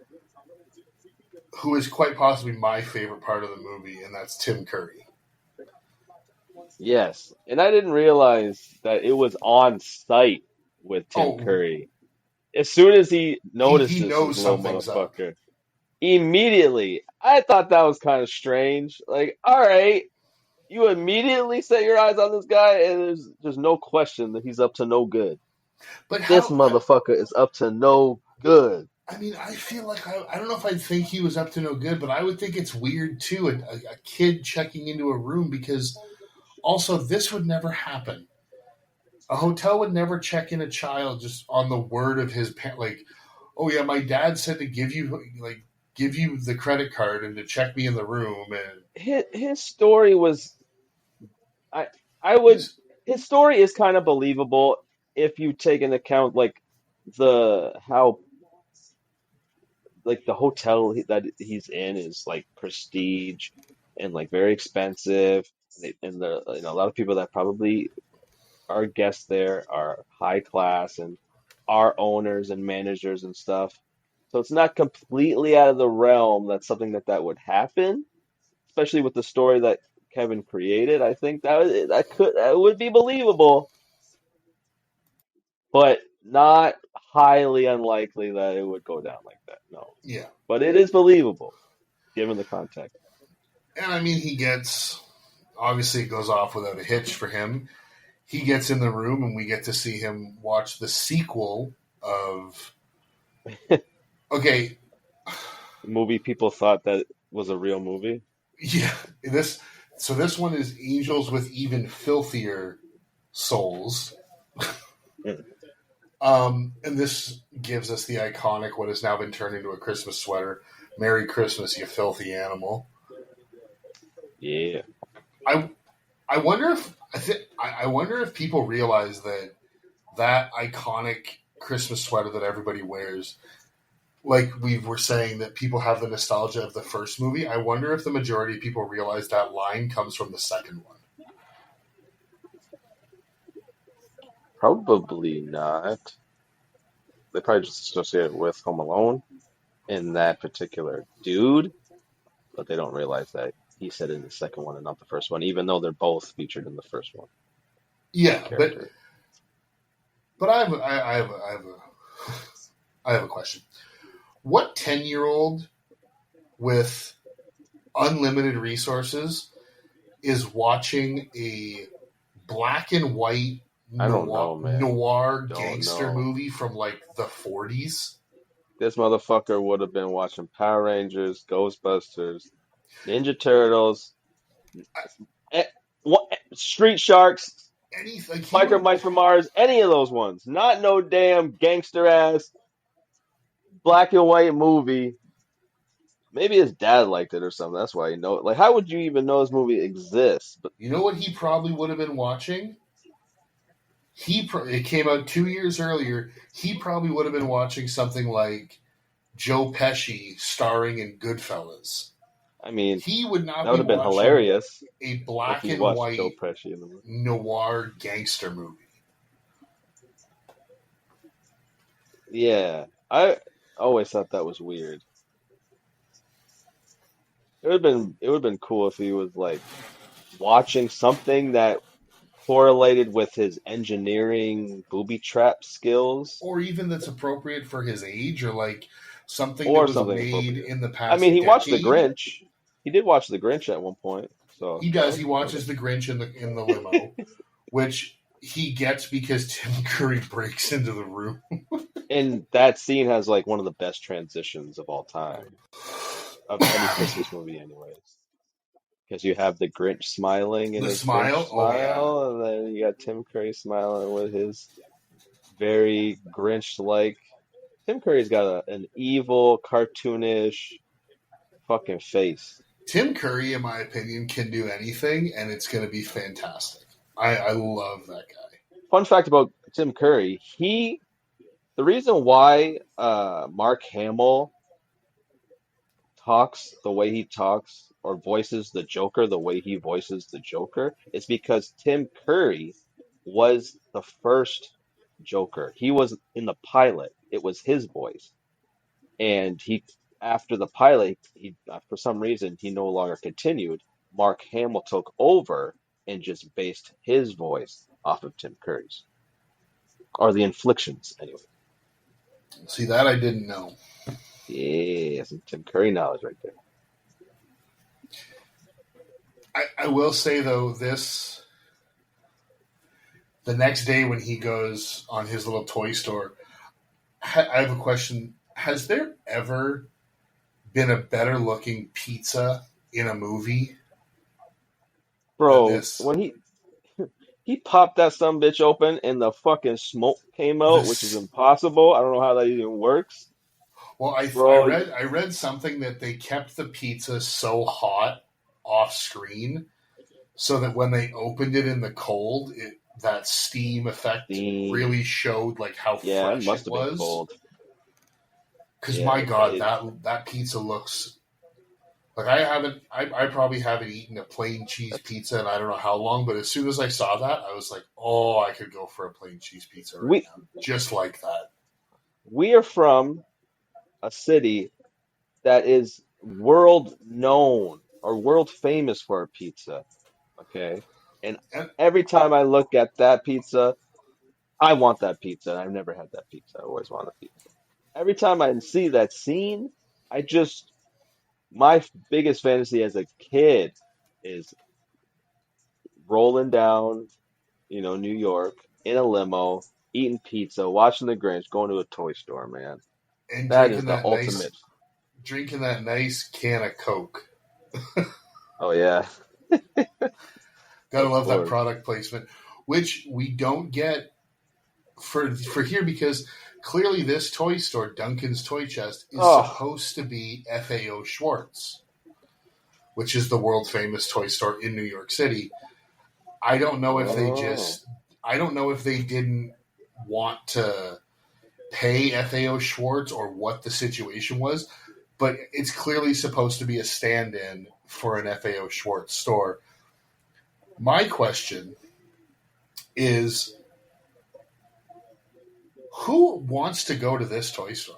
who is quite possibly my favorite part of the movie, and that's Tim Curry. Yes. And I didn't realize that it was on site with Tim Oh, Curry. As soon as he he notices this knows little something's up. motherfucker, immediately, I thought that was kind of strange. Like, all right, you immediately set your eyes on this guy, and there's no question that he's up to no good. But This how? motherfucker is up to no good. I mean, I feel like I don't know if I'd think he was up to no good, but I would think it's weird too. A kid checking into a room because also this would never happen. A hotel would never check in a child just on the word of his parent. Like, oh yeah, my dad said to give you the credit card and to check me in the room, and His story was I I would he's his story is kind of believable if you take into account like the how like the hotel that he's in is like prestige and like very expensive and the a lot of people that probably are guests there are high class and are owners and managers and stuff. So it's not completely out of the realm that something that would happen, especially with the story that Kevin created. I think that would be believable, but not highly unlikely that it would go down like that. No. yeah. But it is believable given the context. And I mean, obviously it goes off without a hitch for him. He gets in the room, and we get to see him watch the sequel of. Okay, The movie people thought that was a real movie. yeah, this one is Angels with Even Filthier Souls. Mm. And this gives us the iconic what has now been turned into a Christmas sweater. Merry Christmas, you filthy animal. Yeah. I I wonder if I wonder if people realize that iconic Christmas sweater that everybody wears, like we were saying that people have the nostalgia of the first movie. I wonder if the majority of people realize that line comes from the second one. Probably not. They probably just associate it with Home Alone and that particular dude, but they don't realize that he said it in the second one and not the first one, even though they're both featured in the first one. Same Yeah, character. but I have a question. What 10-year-old with unlimited resources is watching a black and white I don't know, man. noir Don't gangster know. movie from like the 40s? This motherfucker would have been watching Power Rangers, Ghostbusters, Ninja Turtles, eh, Street Sharks, Any like he would Biker have Mice from Mars, any of those ones. Not no damn gangster ass black and white movie. Maybe his dad liked it or something. That's why you know it. Like, how would you even know this movie exists? But you know what he probably would have been watching? It came out 2 years earlier. He probably would have been watching something like Joe Pesci starring in Goodfellas. I mean, He would not that would be have been watching hilarious a if black he and watched Joe white Pesci in the movie. noir gangster movie. Yeah, I always thought that was weird. It would have been cool if he was like watching something that correlated with his engineering booby trap skills Or even that's appropriate for his age, or like something that or was something made appropriate. in the I mean, past he watched The decade. Grinch. He did watch The Grinch at one point, so He that does. was He that was watches the Grinch in the limo, which he gets because Tim Curry breaks into the room. and that scene has like one of the best transitions of all time of any Christmas movie, anyways. Because you have the Grinch smiling in The his Grinch smile, oh yeah. smile, and then you got Tim Curry smiling with his very Grinch-like. Tim Curry's got an evil, cartoonish fucking face. Tim Curry, in my opinion, can do anything, and it's going to be fantastic. I love that guy. Fun fact about Tim Curry, the reason why Mark Hamill talks the way he talks or voices the Joker the way he voices the Joker is because Tim Curry was the first Joker. He was in the pilot. It was his voice. And he after the pilot, he for some reason he no longer continued. Mark Hamill took over and just based his voice off of Tim Curry's. Or the inflictions, anyway. See, that I didn't know. Yeah, some Tim Curry knowledge right there. I will say, though, the next day when he goes on his little toy store, I have a question. Has there ever been a better looking pizza in a movie than Bro, this? when he popped that some bitch open and the fucking smoke came out, which is This impossible. I don't know how that even works. Well, Bro, I read something that they kept the pizza so hot off screen so that when they opened it in the cold, that steam effect steam. really showed like how Yeah, it fresh must it have been was. cold. Because Yeah, my God, it, that pizza looks like I probably haven't eaten a plain cheese that's pizza in I don't know how long, but as soon as I saw that, I was like, oh, I could go for a plain cheese pizza right we now, just like that. we are from a city that is world known or world famous for a pizza. Okay. And And every time I look at that pizza, I want that pizza. I've never had that pizza. I always want a pizza. Every time I see that scene, I just my biggest fantasy as a kid is rolling down, New York in a limo, eating pizza, watching The Grinch, going to a toy store, man. and That is the ultimate. drinking that nice can of Coke. Oh yeah, Gotta of love that course. product placement, which we don't get for here because clearly this toy store, Duncan's Toy Chest, is Oh, supposed to be FAO Schwartz, which is the world famous toy store in New York City. I don't know if oh, I don't know if they didn't want to pay FAO Schwartz or what the situation was, but it's clearly supposed to be a stand-in for an FAO Schwartz store. My question is, who wants to go to this toy store?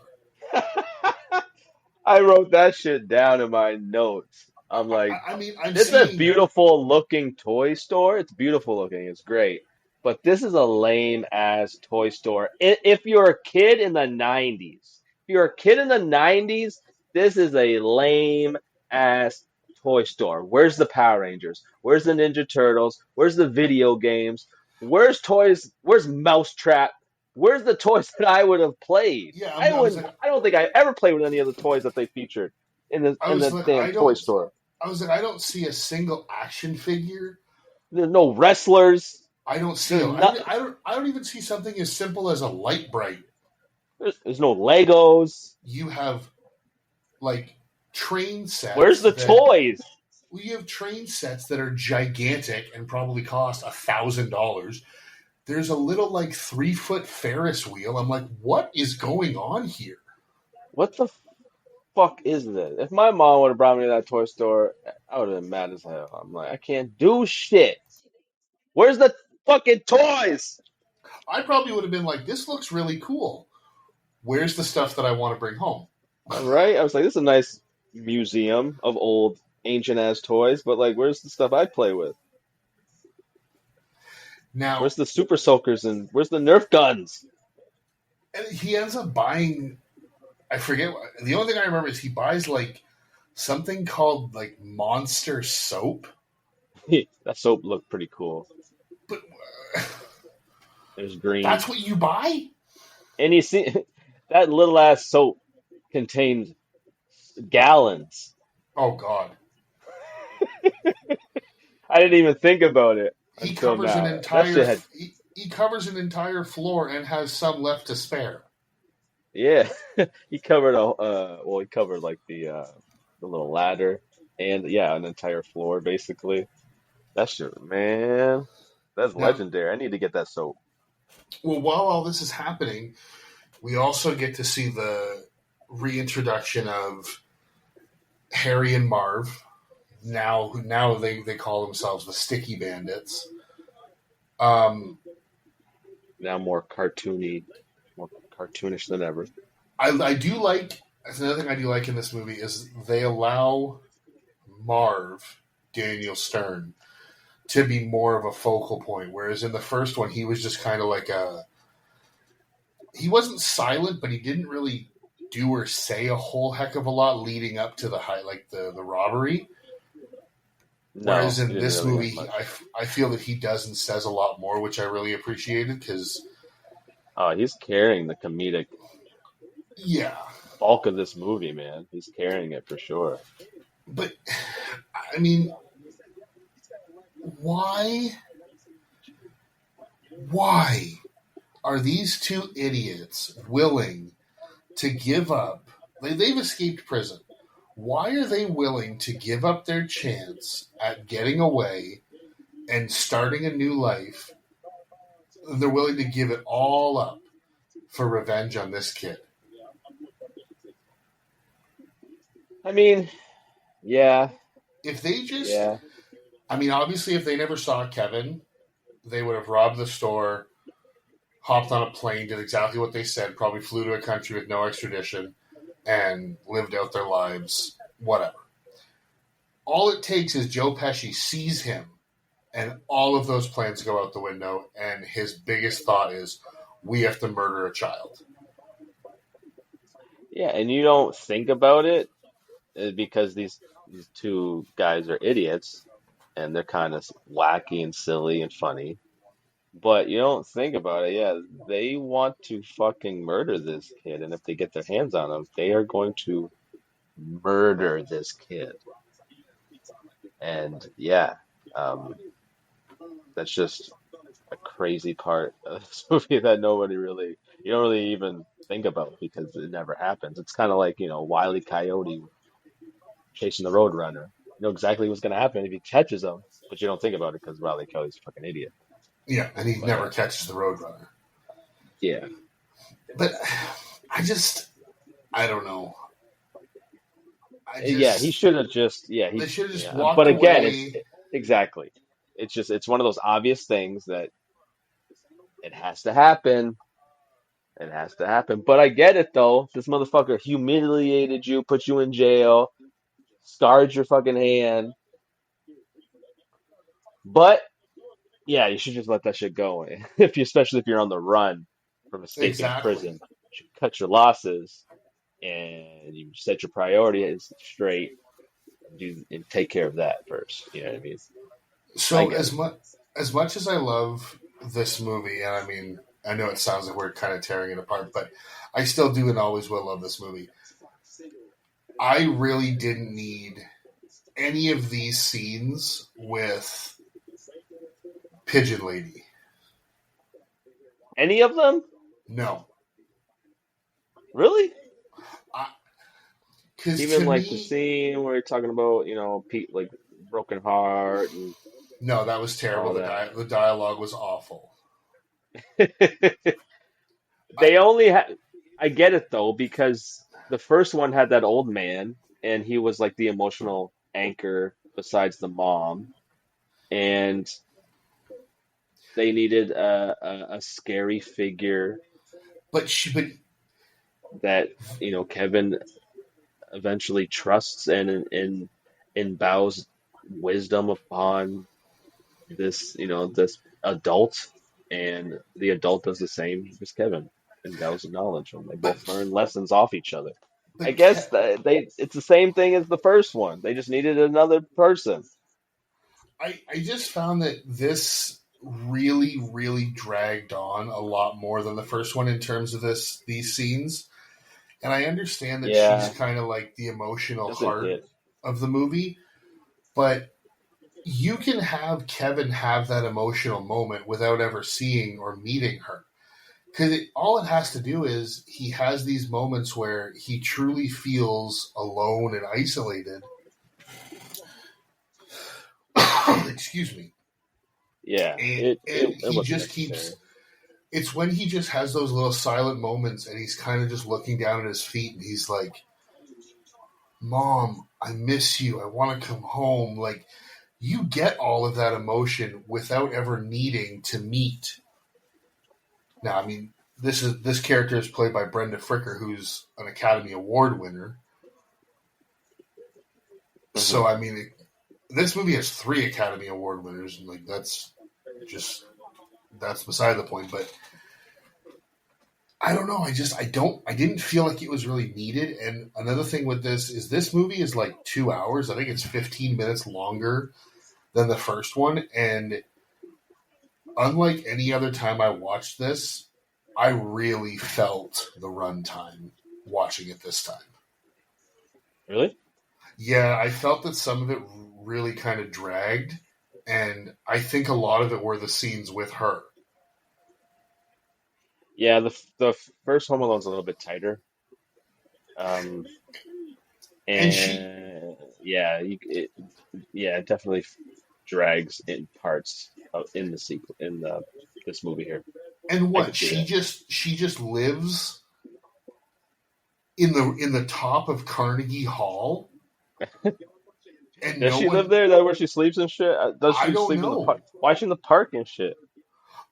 I wrote that shit down in my notes. I'm like, I mean, I'm this is a seeing beautiful looking toy store. It's beautiful looking. It's great. But this is a lame ass toy store. If you're a kid in the 90s, if you're a kid in the 90s, this is a lame ass toy store. Where's the Power Rangers? Where's the Ninja Turtles? Where's the video games? Where's toys? Where's Mousetrap? Where's the toys that I would have played? yeah, I I was wouldn't. like, I don't think I ever played with any of the toys that they featured in the I in was the like, damn toy store. I don't see a single action figure. There's no wrestlers. I don't see There's not. I don't even see something as simple as a light bright. There's no Legos. You have like train Where's sets the that toys? we have train sets that are gigantic and probably cost $1,000. there's a little like 3-foot Ferris wheel. I'm like, what is going on here? What the fuck is this? If my mom would have brought me to that toy store, I would have been mad as hell. I'm like, I can't do shit. Where's the fucking toys? I probably would have been like, this looks really cool. Where's the stuff that I want to bring home? Right? I was like, this is a nice museum of old ancient ass toys, but like, where's the stuff I play with? Now, Where's the super soakers and where's the Nerf guns? and he ends up buying, I forget, the only thing I remember is he buys like something called like Monster Soap. That soap looked pretty cool. But It was green. that's what you buy? And you see that little ass soap contained gallons. Oh, God. I didn't even think about it He until covers an now. That shit entire had, he covers an entire floor and has some left to spare. yeah, he covered he covered like the little ladder and yeah, an entire floor basically. That shit, man, that's Now, legendary. I need to get that soap. well, while all this is happening, we also get to see the reintroduction of Harry and Marv. Now they call themselves the Sticky Bandits. Um, Now more cartoonish than ever. I do like. That's another thing I do like in this movie is they allow Marv, Daniel Stern, to be more of a focal point. Whereas in the first one, he was just kind of like he wasn't silent, but he didn't really do or say a whole heck of a lot leading up to the robbery. No, Whereas he in didn't this really have movie, much. I feel that he does and says a lot more, which I really appreciated because, Oh, he's carrying the comedic yeah. bulk of this movie, man. He's carrying it for sure. But, I mean, why? Why are these two idiots willing to give up? They've escaped prison. Why are they willing to give up their chance at getting away and starting a new life? They're willing to give it all up for revenge on this kid. I mean, yeah, If they just, yeah. I mean, obviously, if they never saw Kevin, they would have robbed the store, hopped on a plane, did exactly what they said, probably flew to a country with no extradition, and lived out their lives, whatever. All it takes is Joe Pesci sees him, and all of those plans go out the window, and his biggest thought is, we have to murder a child. Yeah, and you don't think about it because these two guys are idiots and they're kind of wacky and silly and funny. But you don't think about it. Yeah, they want to fucking murder this kid, and if they get their hands on him, they are going to murder this kid. And yeah, um, that's just a crazy part of this movie that nobody really, you don't really even think about because it never happens. It's kind of like, Wile E. Coyote chasing the Roadrunner. You know exactly what's going to happen if he catches him, but you don't think about it because Wile E. Coyote's a fucking idiot. Yeah, and he But never catches the Roadrunner. yeah, But I don't know. yeah, he should have just, yeah, They should have just yeah. walked But again, away. exactly. It's one of those obvious things that it has to happen. It has to happen. But I get it though. This motherfucker humiliated you, put you in jail, scarred your fucking hand. But yeah, you should just let that shit go. Especially if you're on the run from escaping Exactly. prison, you should cut your losses and you set your priorities straight. And take care of that first. You know what I mean? I So get it. as much as I love this movie, and I mean, I know it sounds like we're kind of tearing it apart, but I still do and always will love this movie. I really didn't need any of these scenes with Pigeon Lady. Any of them? No, Really? because Even to like the me, scene where you're talking about, Pete, like broken heart and no, that was terrible. all that. The dialogue was awful. I, They only had. I get it though because the first one had that old man, and he was like the emotional anchor besides the mom, and they needed a scary figure but that Kevin eventually trusts and bows wisdom upon this adult, and the adult does the same as Kevin and vows knowledge, and they but both learn lessons off each other. I but guess that it's the same thing as the first one. They just needed another person. I just found that this really really dragged on a lot more than the first one in terms of these scenes. And I understand that she's Yeah, kind of like the emotional doesn't heart hit. of the movie, but you can have Kevin have that emotional moment without ever seeing or meeting her. Because all it has to do is he has these moments where he truly feels alone and isolated. Excuse me. Yeah, And, it and it, it he wasn't just necessary. keeps, it's when he just has those little silent moments and he's kind of just looking down at his feet and he's like, Mom, I miss you. I want to come home. Like, you get all of that emotion without ever needing to meet. Now, I mean, this character is played by Brenda Fricker, who's an Academy Award winner. Hmm. So, I mean, this movie has 3 Academy Award winners, and like just that's beside the point. But I don't know. I didn't feel like it was really needed. And another thing with this movie is like 2 hours. I think it's 15 minutes longer than the first one, and unlike any other time I watched this, I really felt the runtime watching it this time. Really? Yeah, I felt that some of it really kind of dragged, and I think a lot of it were the scenes with her. Yeah, the first Home Alone's a little bit tighter. Um, And she and yeah, it definitely drags in parts in the sequel in the this movie here. and I could what see that. she just lives in the top of Carnegie Hall, and Does no she live one. there? Is that where she sleeps and shit? Does I she don't sleep in the know. park? Why is she in the park and shit?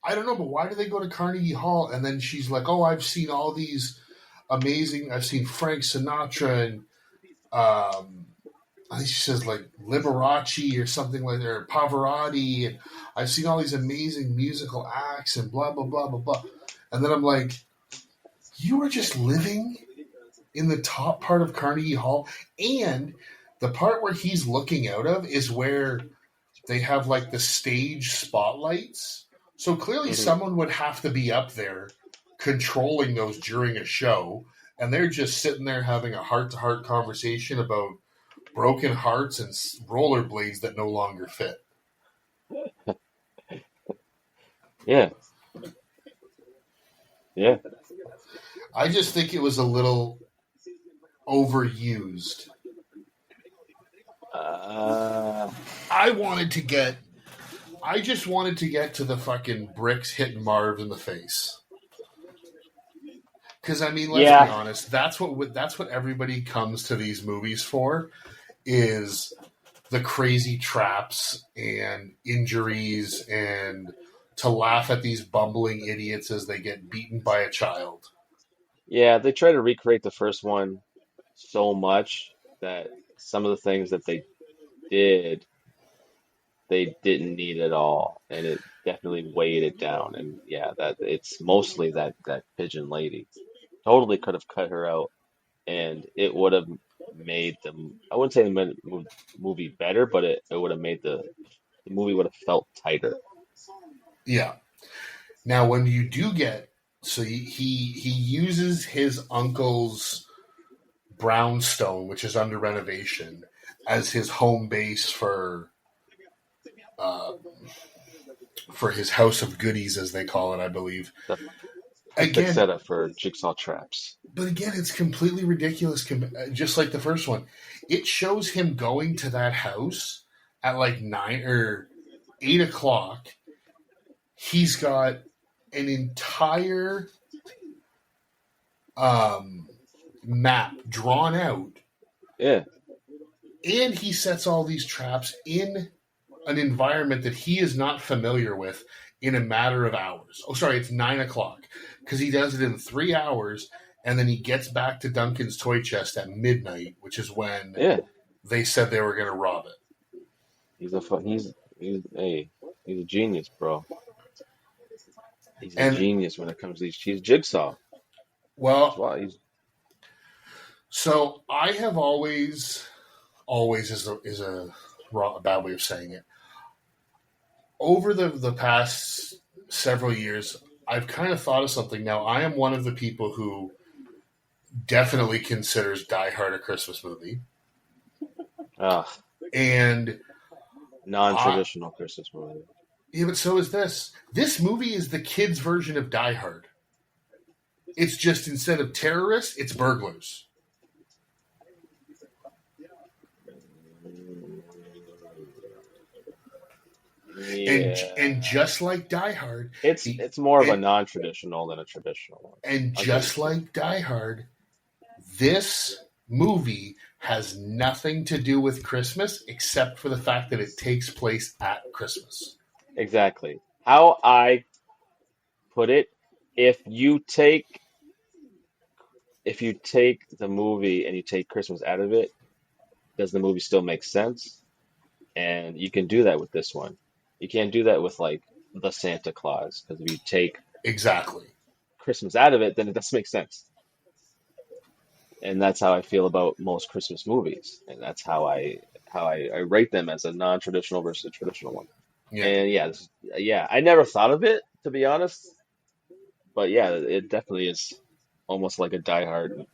I don't know, but why do they go to Carnegie Hall and then she's like, "Oh, I've seen all these amazing. I've seen Frank Sinatra and um, I think she says like Liberace or something like that, or Pavarotti, and I've seen all these amazing musical acts and blah blah blah blah blah." And then I'm like, "You were just living in the top part of Carnegie Hall, and the part where he's looking out of is where they have like the stage spotlights. So clearly, Hmm. someone would have to be up there controlling those during a show, and they're just sitting there having a heart to heart conversation about broken hearts and rollerblades that no longer fit. Yeah, yeah. I just think it was a little overused. Uh, I wanted to get, I just wanted to get to the fucking bricks hitting Marv in the face. Because I mean, let's be yeah, honest. That's what everybody comes to these movies for is the crazy traps and injuries and to laugh at these bumbling idiots as they get beaten by a child. yeah. They try to recreate the first one so much that some of the things that they did, they didn't need at all, and it definitely weighed it down. And yeah, that it's mostly that pigeon lady. Totally could have cut her out, and it would have made them. I wouldn't say it made the movie better, but it would have made the movie would have felt tighter. Yeah. Now, when you do get so he uses his uncle's brownstone, which is under renovation, as his home base uh, for his house of goodies, as they call it, I believe. The perfect Again, setup for jigsaw traps. but again, it's completely ridiculous. Just like the first one, it shows him going to that house at like 9 or 8 o'clock. He's got an entire map drawn out, Yeah. and he sets all these traps in an environment that he is not familiar with in a matter of hours. Oh, sorry, it's 9 o'clock because he does it in 3 hours, and then he gets back to Duncan's toy chest at midnight, which is when Yeah. they said they were going to rob it. He's a genius, bro. He's a And genius when it comes to these. He's Jigsaw. That's well, why he's so I have always is a bad way of saying it. Over the past several years, I've kind of thought of something. Now, I am one of the people who definitely considers Die Hard a Christmas movie, ah and non-traditional Christmas movie. yeah, but so is this. This movie is the kids' version of Die Hard. It's just instead of terrorists, it's burglars. Yeah. And just like Die Hard, It's more of a non-traditional than a traditional one. and just like Die Hard, this movie has nothing to do with Christmas except for the fact that it takes place at Christmas. Exactly. How I put it, if you take the movie and you take Christmas out of it, does the movie still make sense? And you can do that with this one. You can't do that with like the Santa Claus, because if you take Exactly. Christmas out of it, then it doesn't make sense. And that's how I feel about most Christmas movies, and that's how I rate them as a non-traditional versus a traditional one. Yeah. And yeah, I never thought of it, to be honest, but yeah, it definitely is almost like a Die Hard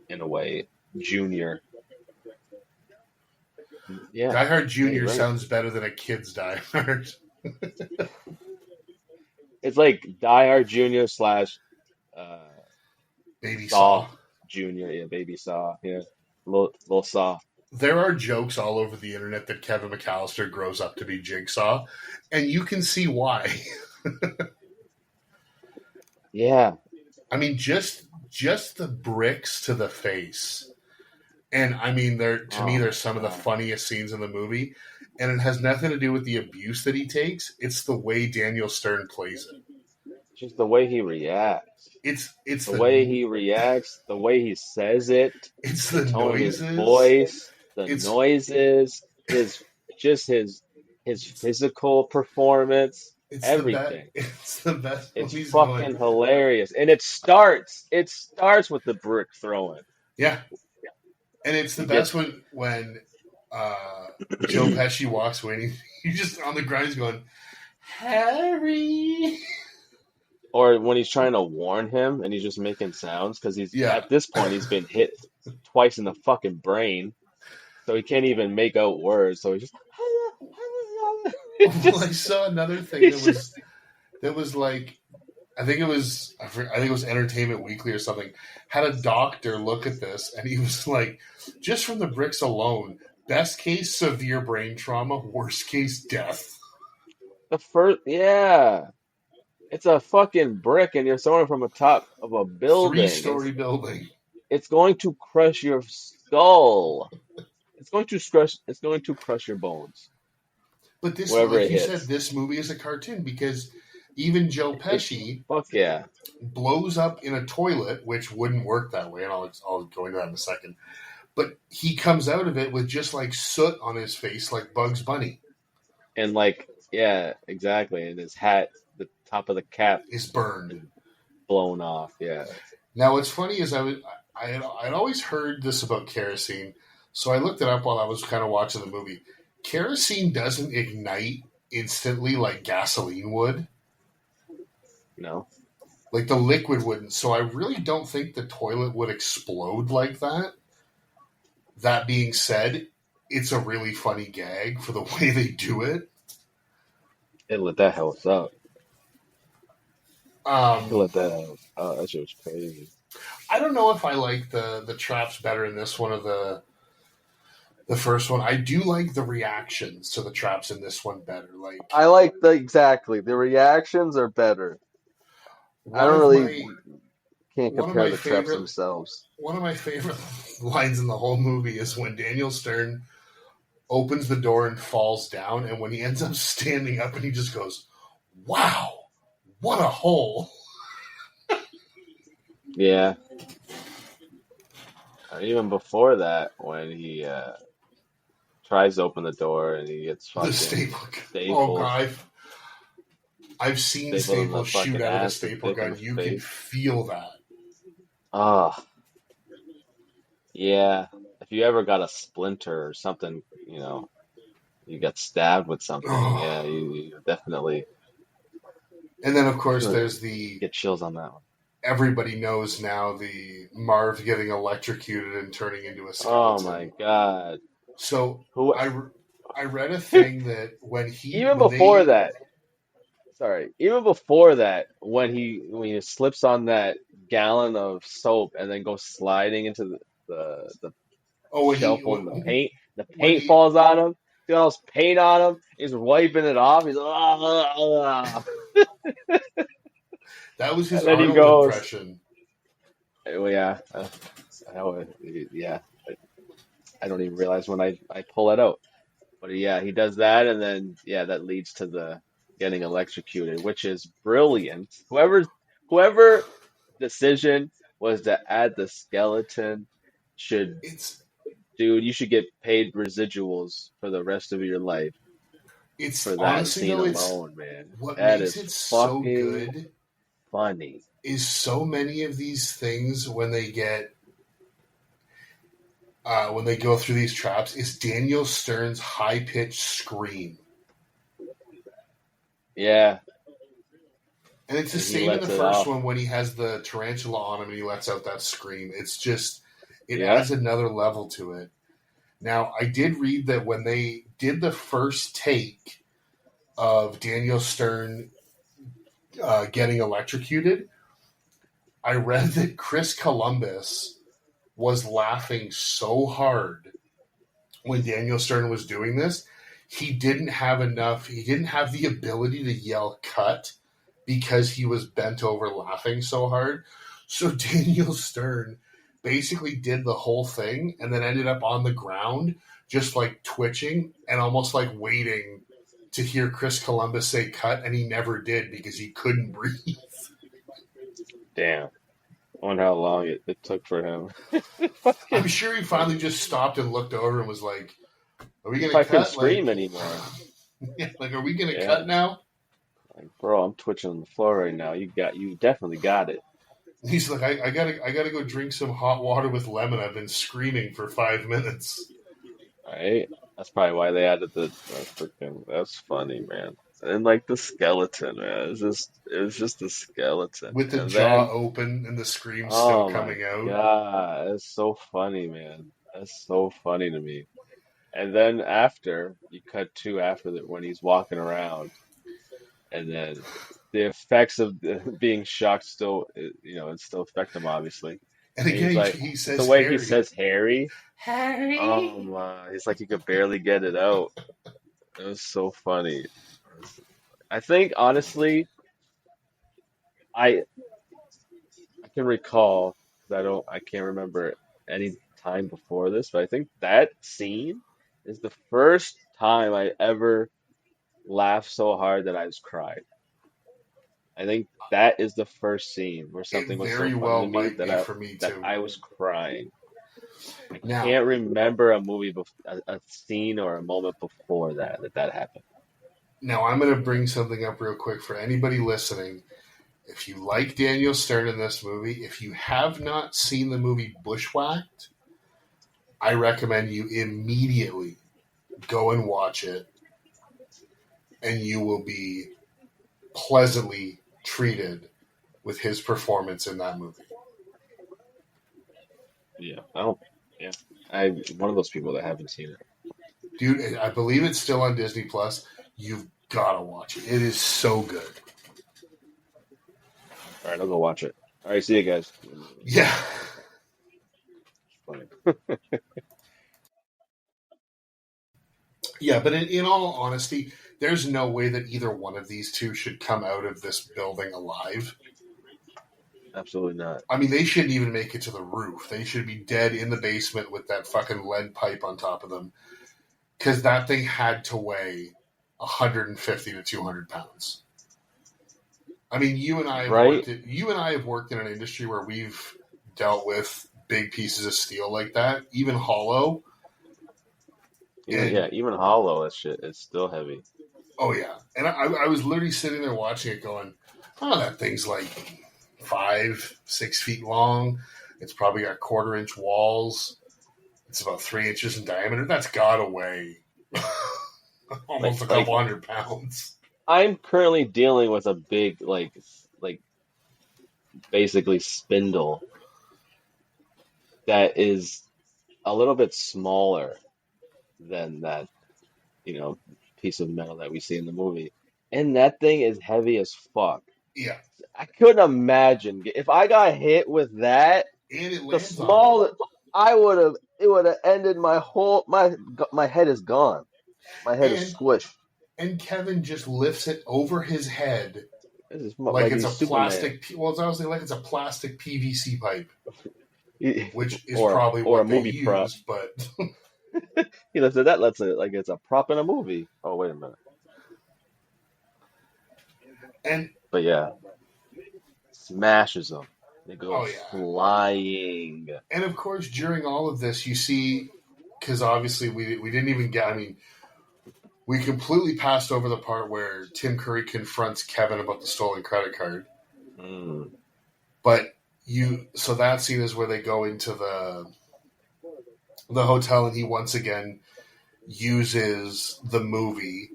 in a way, Junior. Yeah, Die Hard Jr. right. sounds better than a kid's Die Hard. It's like Die Hard Junior slash Baby Saw Saw. Junior, yeah, Baby Saw, yeah, little Saw. There are jokes all over the internet that Kevin McAllister grows up to be Jigsaw, and you can see why. Yeah, I mean, just the bricks to the face. And I mean, to me, they're some of the funniest scenes in the movie, and it has nothing to do with the abuse that he takes. It's the way Daniel Stern plays it. just the way he reacts, It's the way he reacts, the way he says it, it's the the tone of his noises. voice, the It's noises, his physical performance, it's everything. it's the best It's movies fucking going. hilarious, and it starts with the brick throwing. Yeah, and it's the He best gets when Joe Pesci walks away. And he's just on the ground. He's going, Harry. Or when he's trying to warn him and he's just making sounds because Yeah. at this point he's been hit twice in the fucking brain, so he can't even make out words. So he just Well, I saw another thing it's just that was like, I think it was Entertainment Weekly or something, had a doctor look at this, and he was like, just from the bricks alone, best case severe brain trauma, worst case death. the first, yeah. It's a fucking brick, and you're throwing it from the top of a building. 3-story building. It's going to crush your skull. It's going to crush your bones. But this, Wherever like it you hits. said, this movie is a cartoon because even Joe Pesci Fuck yeah. blows up in a toilet, which wouldn't work that way, and I'll go into that in a second. But he comes out of it with just like soot on his face, like Bugs Bunny. And like, yeah, exactly. And his hat, the top of the cap Is burned. blown off. Yeah. Now, what's funny is I'd always heard this about kerosene, so I looked it up while I was kind of watching the movie. Kerosene doesn't ignite instantly like gasoline would. No. Like the liquid wouldn't. So I really don't think the toilet would explode like that. That being said, it's a really funny gag for the way they do it. It lit that house up. It Um, lit that house. Oh, that shit was crazy. I don't know if I like the traps better in this one or the first one. I do like the reactions to the traps in this one better. Like, I like the reactions are better. I One don't of really my can't one of compare my the traps favorite themselves. one of my favorite lines in the whole movie is when Daniel Stern opens the door and falls down, and when he ends up standing up and he just goes, "Wow, what a hole!" Yeah. Even before that, when he tries to open the door and he gets The fucking staple. Oh stapled, god, I've seen stapled in the Staples shoot fucking out of a ass and staple dick in the gun. You can face. feel that. Ah, yeah. If you ever got a splinter or something, you got stabbed with something, yeah, Oh. you definitely And then, of course, definitely there's the get chills on that one. everybody knows now the Marv getting electrocuted and turning into a Oh my skeleton. God. So Who I read a thing that even when before they that, sorry, even before that, when he slips on that gallon of soap and then goes sliding into the oh shelf holding the when paint he falls on him. He's got all this paint on him. He's wiping it off. He's that was his and then he Arnold goes, impression. oh yeah, I know, yeah. I don't even realize when I pull it out. But yeah, he does that, and then yeah, that leads to the getting electrocuted, which is brilliant. Whoever decision was to add the skeleton should, It's dude, you should get paid residuals for the rest of your life it's for that honestly scene though it's alone, man. what That makes is it so fucking good funny. is so many of these things when they go through these traps is Daniel Stern's high pitched scream. Yeah, And it's the and he same in the lets it first off. one when he has the tarantula on him and he lets out that scream. It's just, it Yeah, adds another level to it. Now, I did read that when they did the first take of Daniel Stern getting electrocuted, I read that Chris Columbus was laughing so hard when Daniel Stern was doing this. He didn't have the ability to yell cut because he was bent over laughing so hard. So Daniel Stern basically did the whole thing and then ended up on the ground just like twitching and almost like waiting to hear Chris Columbus say cut, and he never did because he couldn't breathe. damn. I wonder how long it took for him. I'm Fucking sure he like finally just stopped and looked over and was like, "Are we he gonna probably couldn't cut? scream anymore. Like, are we gonna Yeah. cut now?" Like, bro, I'm twitching on the floor right now. You definitely got it. He's like, I gotta go drink some hot water with lemon. I've been screaming for 5 minutes All right. That's probably why they added the freaking. That's funny, man. And like the skeleton, man. It was just the skeleton. with the And jaw then, open and the scream still oh my coming out. God, it's so funny, man. That's so funny to me. And then after you cut to after that when he's walking around, and then the effects of being shocked still, it still affect him obviously. And And again, he's like, he just the says way he Harry, says Harry. Oh Harry. my, he's like he could barely get it out. It was so funny. I think honestly, I I can recall because I can't remember any time before this, but I think that scene is the first time I ever laughed so hard that I was cried. I think that is the first scene where It something was so very funny well to me might that be I for me that too. I was crying. I Now, can't remember a movie a scene or a moment before that happened. now I'm going to bring something up real quick for anybody listening. If you like Daniel Stern in this movie, if you have not seen the movie Bushwhacked, I recommend you immediately go and watch it, and you will be pleasantly treated with his performance in that movie. Yeah, I don't. Yeah, I'm one of those people that haven't seen it. Dude, I believe it's still on Disney Plus. You've got to watch it. It is so good. All right, I'll go watch it. All right, see you guys. Yeah. Funny. Yeah, but in all honesty, there's no way that either one of these two should come out of this building alive. Absolutely not. I mean, they shouldn't even make it to the roof. They should be dead in the basement with that fucking lead pipe on top of them. Because that thing had to weigh 150 to 200 pounds. I mean, Right? you and I have worked in an industry where we've dealt with big pieces of steel like that, even hollow. And Even hollow as shit is still heavy. oh yeah, and I was literally sitting there watching it, going, "Oh, that thing's like 5, 6 feet long. It's probably got 1/4 inch walls. It's about 3 inches in diameter. That's gotta weigh almost a Like couple hundred pounds." I'm currently dealing with a big like basically spindle that is a little bit smaller than that, you know, piece of metal that we see in the movie. And that thing is heavy as fuck. Yeah, I couldn't imagine if I got hit with that, and it the lands on you. small I would have it would have ended my head is gone. My head is And squished. Kevin just lifts it over his head This is like like it's a he's Superman. plastic. Well, it's honestly like it's a plastic PVC pipe, which is Or probably or a what they movie prop. use. But He lifted that lets it like it's a prop in a movie. Oh, wait a minute. and But yeah, smashes them. They go oh yeah, flying. and of course during all of this, you see, because obviously we didn't even get. I mean, we completely passed over the part where Tim Curry confronts Kevin about the stolen credit card. Mm. But so that scene is where they go into the hotel, and he once again uses the movie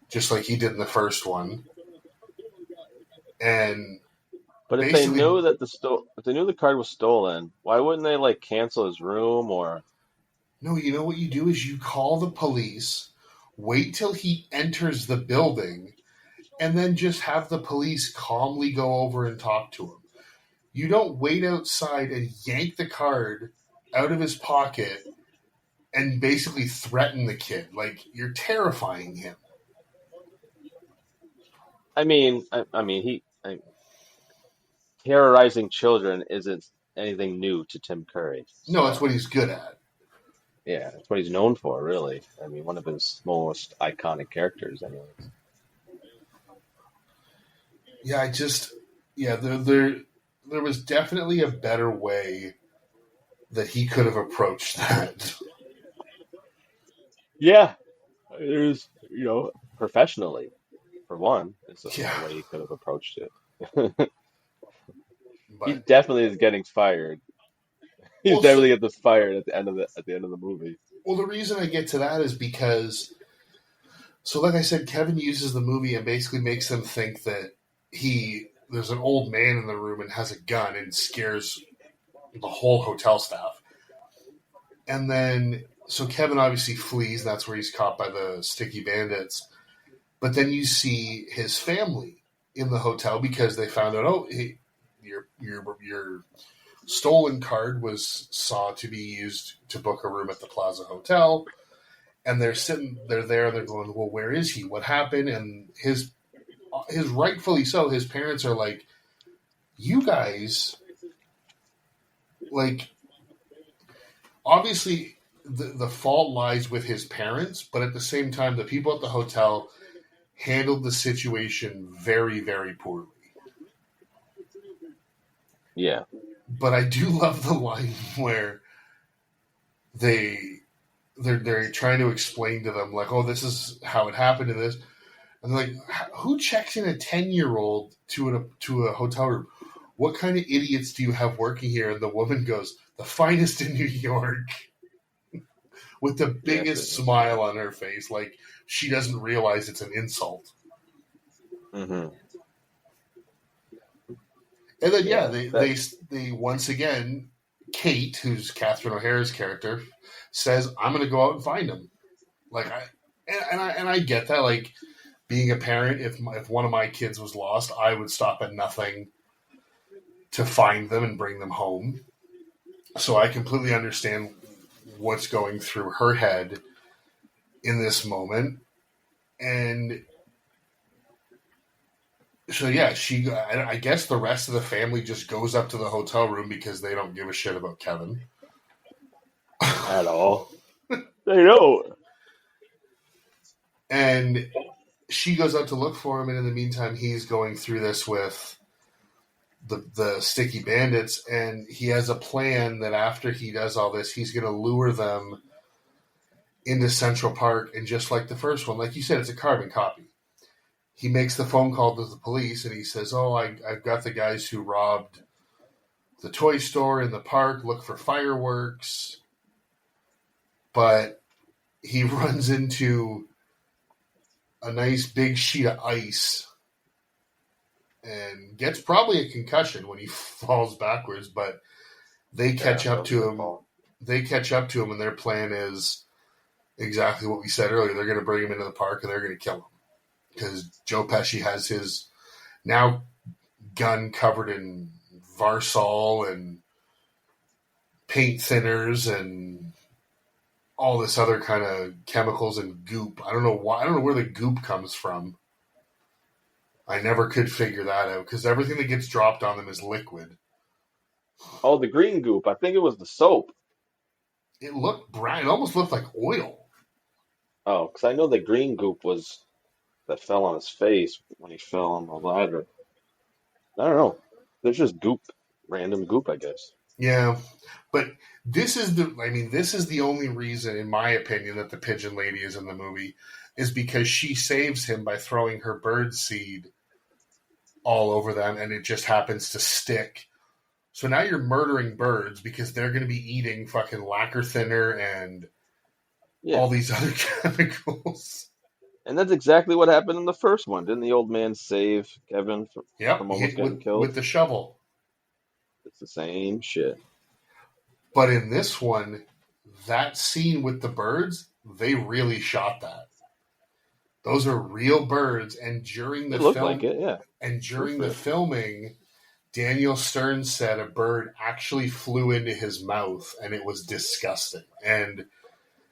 just like he did in the first one, and But if they basically, knew that if they knew the card was stolen, why wouldn't they like cancel his room or no, you know what you do is you call the police, wait till he enters the building, and then just have the police calmly go over and talk to him. You don't wait outside and yank the card out of his pocket and basically threaten the kid. Like, you're terrifying him. I mean terrorizing children isn't anything new to Tim Curry. No, that's So what he's good at. yeah, that's what he's known for, really. I mean, one of his most iconic characters, anyways. Yeah, there was definitely a better way that he could have approached that. Yeah, there's, professionally, for one, is Yeah, a way he could have approached it. He but definitely is getting fired. He's well, so, definitely getting fired at the end of the movie. well, the reason I get to that is because, so like I said, Kevin uses the movie and basically makes them think that there's an old man in the room and has a gun and scares the whole hotel staff. And then, so Kevin obviously flees, and that's where he's caught by the sticky bandits. But then you see his family in the hotel because they found out, oh, hey, your stolen card was saw to be used to book a room at the Plaza Hotel. And they're there, and they're going, well, where is he? What happened? And his rightfully so, his parents are like, you guys, like, obviously the fault lies with his parents, but at the same time, the people at the hotel handled the situation very, very poorly. Yeah. But I do love the line where they're trying to explain to them, like, oh, this is how it happened to this. And they're like, who checks in a 10-year-old to a hotel room? What kind of idiots do you have working here? And the woman goes, the finest in New York, with the biggest smile on her face, like she doesn't realize it's an insult. Mm-hmm. And then, they once again, Kate, who's Catherine O'Hara's character, says, I'm going to go out and find him. Like, I get that. Like, being a parent, if one of my kids was lost, I would stop at nothing to find them and bring them home. So I completely understand what's going through her head in this moment. And So yeah, I guess the rest of the family just goes up to the hotel room because they don't give a shit about Kevin. At all. They don't. And she goes out to look for him, and in the meantime, he's going through this with the sticky bandits, and he has a plan that after he does all this, he's going to lure them into Central Park, and just like the first one, like you said, it's a carbon copy. He makes the phone call to the police, and he says, "Oh, I've got the guys who robbed the toy store in the park. Look for fireworks." But he runs into a nice big sheet of ice and gets probably a concussion when he falls backwards. But they catch up to him. They catch up to him, and their plan is exactly what we said earlier. They're going to bring him into the park, and they're going to kill him. Because Joe Pesci has his now gun covered in Varsol and paint thinners and all this other kind of chemicals and goop. I don't know why. I don't know where the goop comes from. I never could figure that out because everything that gets dropped on them is liquid. Oh, the green goop. I think it was the soap. It looked brown. It almost looked like oil. Oh, because I know the green goop was that fell on his face when he fell on the ladder. I don't know. There's just goop, random goop, I guess. Yeah, but this is the only reason, in my opinion, that the pigeon lady is in the movie is because she saves him by throwing her bird seed all over them, and it just happens to stick. So now you're murdering birds because they're going to be eating fucking lacquer thinner and all these other chemicals. And that's exactly what happened in the first one. Didn't the old man save Kevin from almost getting killed? With the shovel. It's the same shit. But in this one, that scene with the birds, they really shot that. Those are real birds, and during the film, like it, yeah. And during the filming, Daniel Stern said a bird actually flew into his mouth, and it was disgusting. And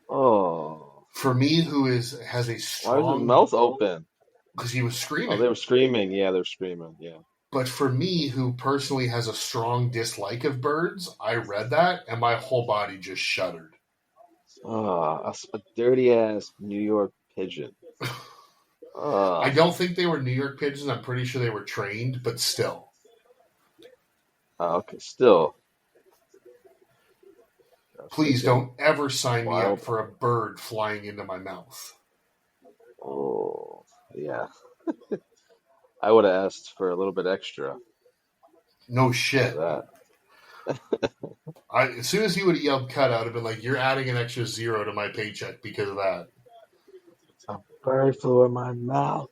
for me, who has a strong... Why was his mouth open? Because he was screaming. Oh, they were screaming. Yeah, they were screaming. Yeah. But for me, who personally has a strong dislike of birds, I read that, and my whole body just shuddered. A dirty-ass New York pigeon. I don't think they were New York pigeons. I'm pretty sure they were trained, but still. Okay, still. Please don't ever sign me up for a bird flying into my mouth. Oh, yeah. I would have asked for a little bit extra. No shit. That. As soon as he would have yelled cut, I would have been like, you're adding an extra zero to my paycheck because of that. A bird flew in my mouth.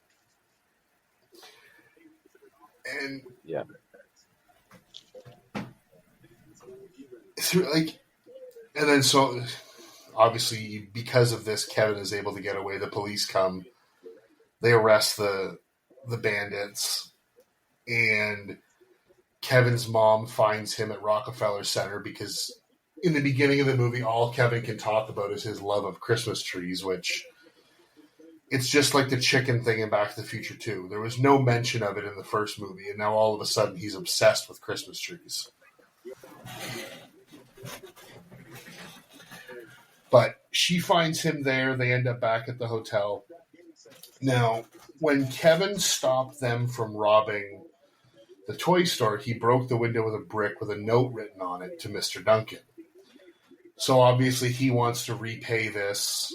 And yeah. And then so obviously because of this, Kevin is able to get away. The police come. They arrest the bandits, and Kevin's mom finds him at Rockefeller Center because in the beginning of the movie, all Kevin can talk about is his love of Christmas trees, which it's just like the chicken thing in Back to the Future 2. There was no mention of it in the first movie, and now all of a sudden he's obsessed with Christmas trees. But she finds him there. They end up back at the hotel. Now, when Kevin stopped them from robbing the toy store, he broke the window with a brick with a note written on it to Mr. Duncan. So obviously he wants to repay this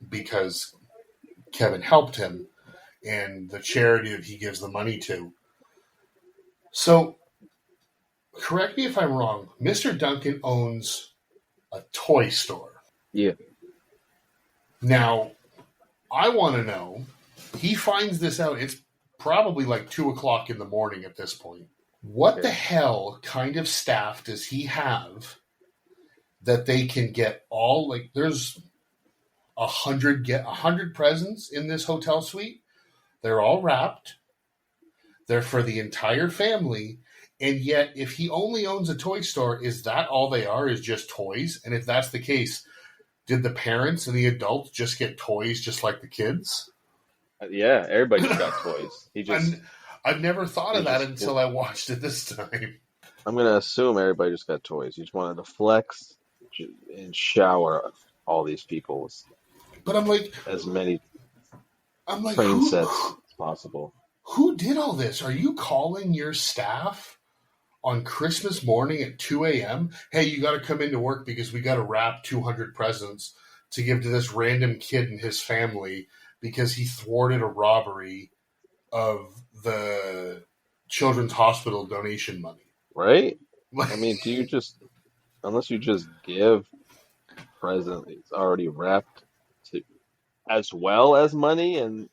because Kevin helped him and the charity that he gives the money to. So, correct me if I'm wrong, Mr. Duncan owns a toy store. Yeah. Now, I want to know, he finds this out, it's probably like 2 o'clock in the morning at this point. What the hell kind of staff does he have that they can get all, like, there's 100 presents in this hotel suite. They're all wrapped. They're for the entire family. And yet, if he only owns a toy store, is that all they are, is just toys? And if that's the case, did the parents and the adults just get toys just like the kids? Yeah, everybody just got toys. He just I've never thought They of that just until I watched it this time. I'm gonna assume everybody just got toys. You just wanted to flex and shower all these people with But as many I'm like, train sets as possible. who did all this? Are you calling your staff on Christmas morning at 2 a.m.? Hey, you got to come into work because we got to wrap 200 presents to give to this random kid and his family because he thwarted a robbery of the children's hospital donation money. Right? I mean, do you just unless you just give present it's already wrapped to as well as money and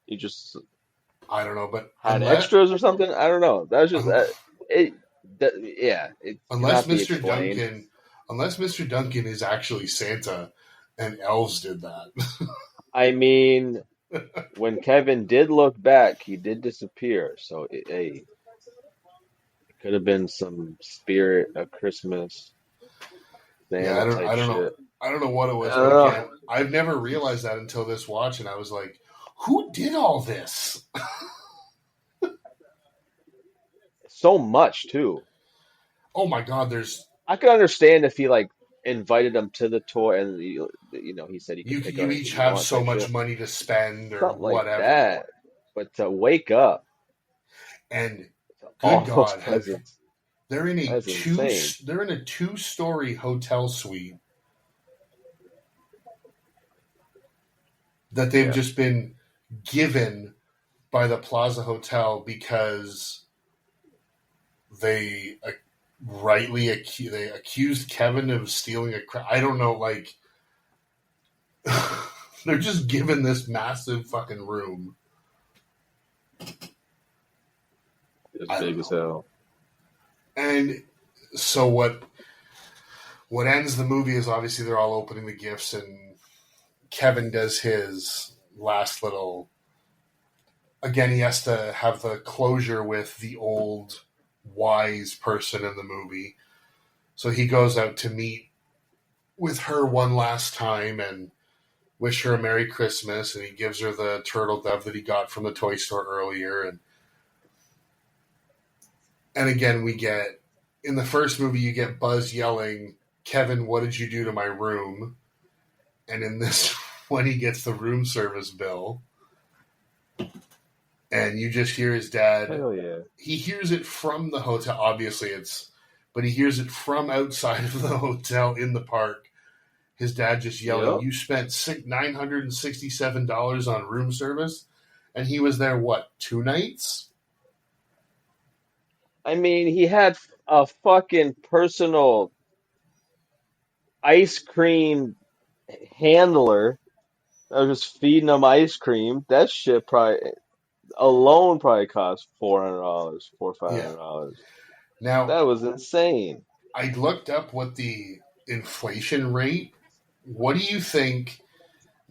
you just I don't know, but had extras or something? I don't know. That was just it yeah, it unless cannot be Mr. explained. Duncan, unless Mr. Duncan is actually Santa, and elves did that. I mean, when Kevin did look back, he did disappear. So hey, it could have been some spirit of Christmas Yeah, Santa type shit. I don't know what it I was, don't but know. again, I've never realized that until this watch, and I was like, who did all this? So much too. Oh my God, there's I could understand if he like invited them to the tour and you know he said he could pick out you anything each you have want so type much shit, money to spend or something like whatever. that. But to wake up And to good all those God, presents, they're in that's insane. a two-story hotel suite that they've Yeah, just been given by the Plaza Hotel because they they accused Kevin of stealing I don't know, like they're just given this massive fucking room. it's I don't big as know. hell. And so what ends the movie is obviously they're all opening the gifts and Kevin does his last little again he has to have the closure with the old wise person in the movie. So he goes out to meet with her one last time and wish her a Merry Christmas, and he gives her the turtle dove that he got from the toy store earlier. And again, we get in the first movie, you get Buzz yelling, "Kevin, what did you do to my room?" And in this one, he gets the room service bill, and you just hear his dad. Hell yeah. He hears it from the hotel. Obviously, but he hears it from outside of the hotel in the park. His dad just yelling, Yep. "You spent $967 on room service," and he was there what 2 nights? I mean, he had a fucking personal ice cream handler that was just feeding him ice cream. That shit probably alone probably cost $400, four or five Yeah. hundred dollars. Now That was insane. I looked up what the inflation rate. What do you think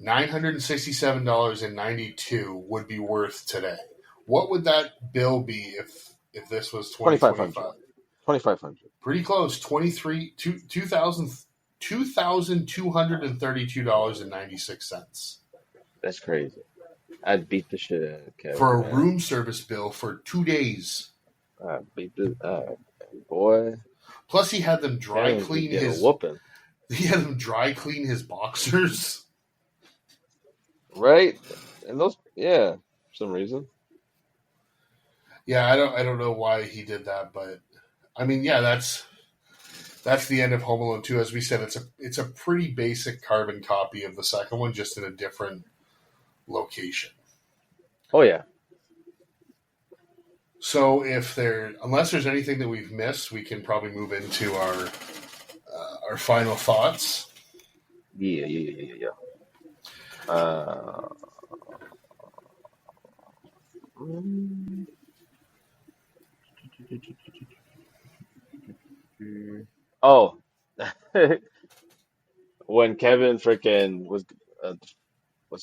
$967.92 would be worth today? What would that bill be if this was 2500. 2025? 2500. Pretty close. 23 2000 $2,232.96 That's crazy. I'd beat the shit out of for Kevin, a man. room service bill for 2 days. I'd beat the boy. Plus, he had them dry Kevin could clean get a whooping, his boxers. right? And those, yeah, for some reason. Yeah, I don't know why he did that, but I mean, yeah, that's the end of Home Alone 2. As we said, it's a pretty basic carbon copy of the second one, just in a different location. Oh yeah. So unless there's anything that we've missed, we can probably move into our final thoughts. Yeah. Uh, oh, when Kevin frickin' was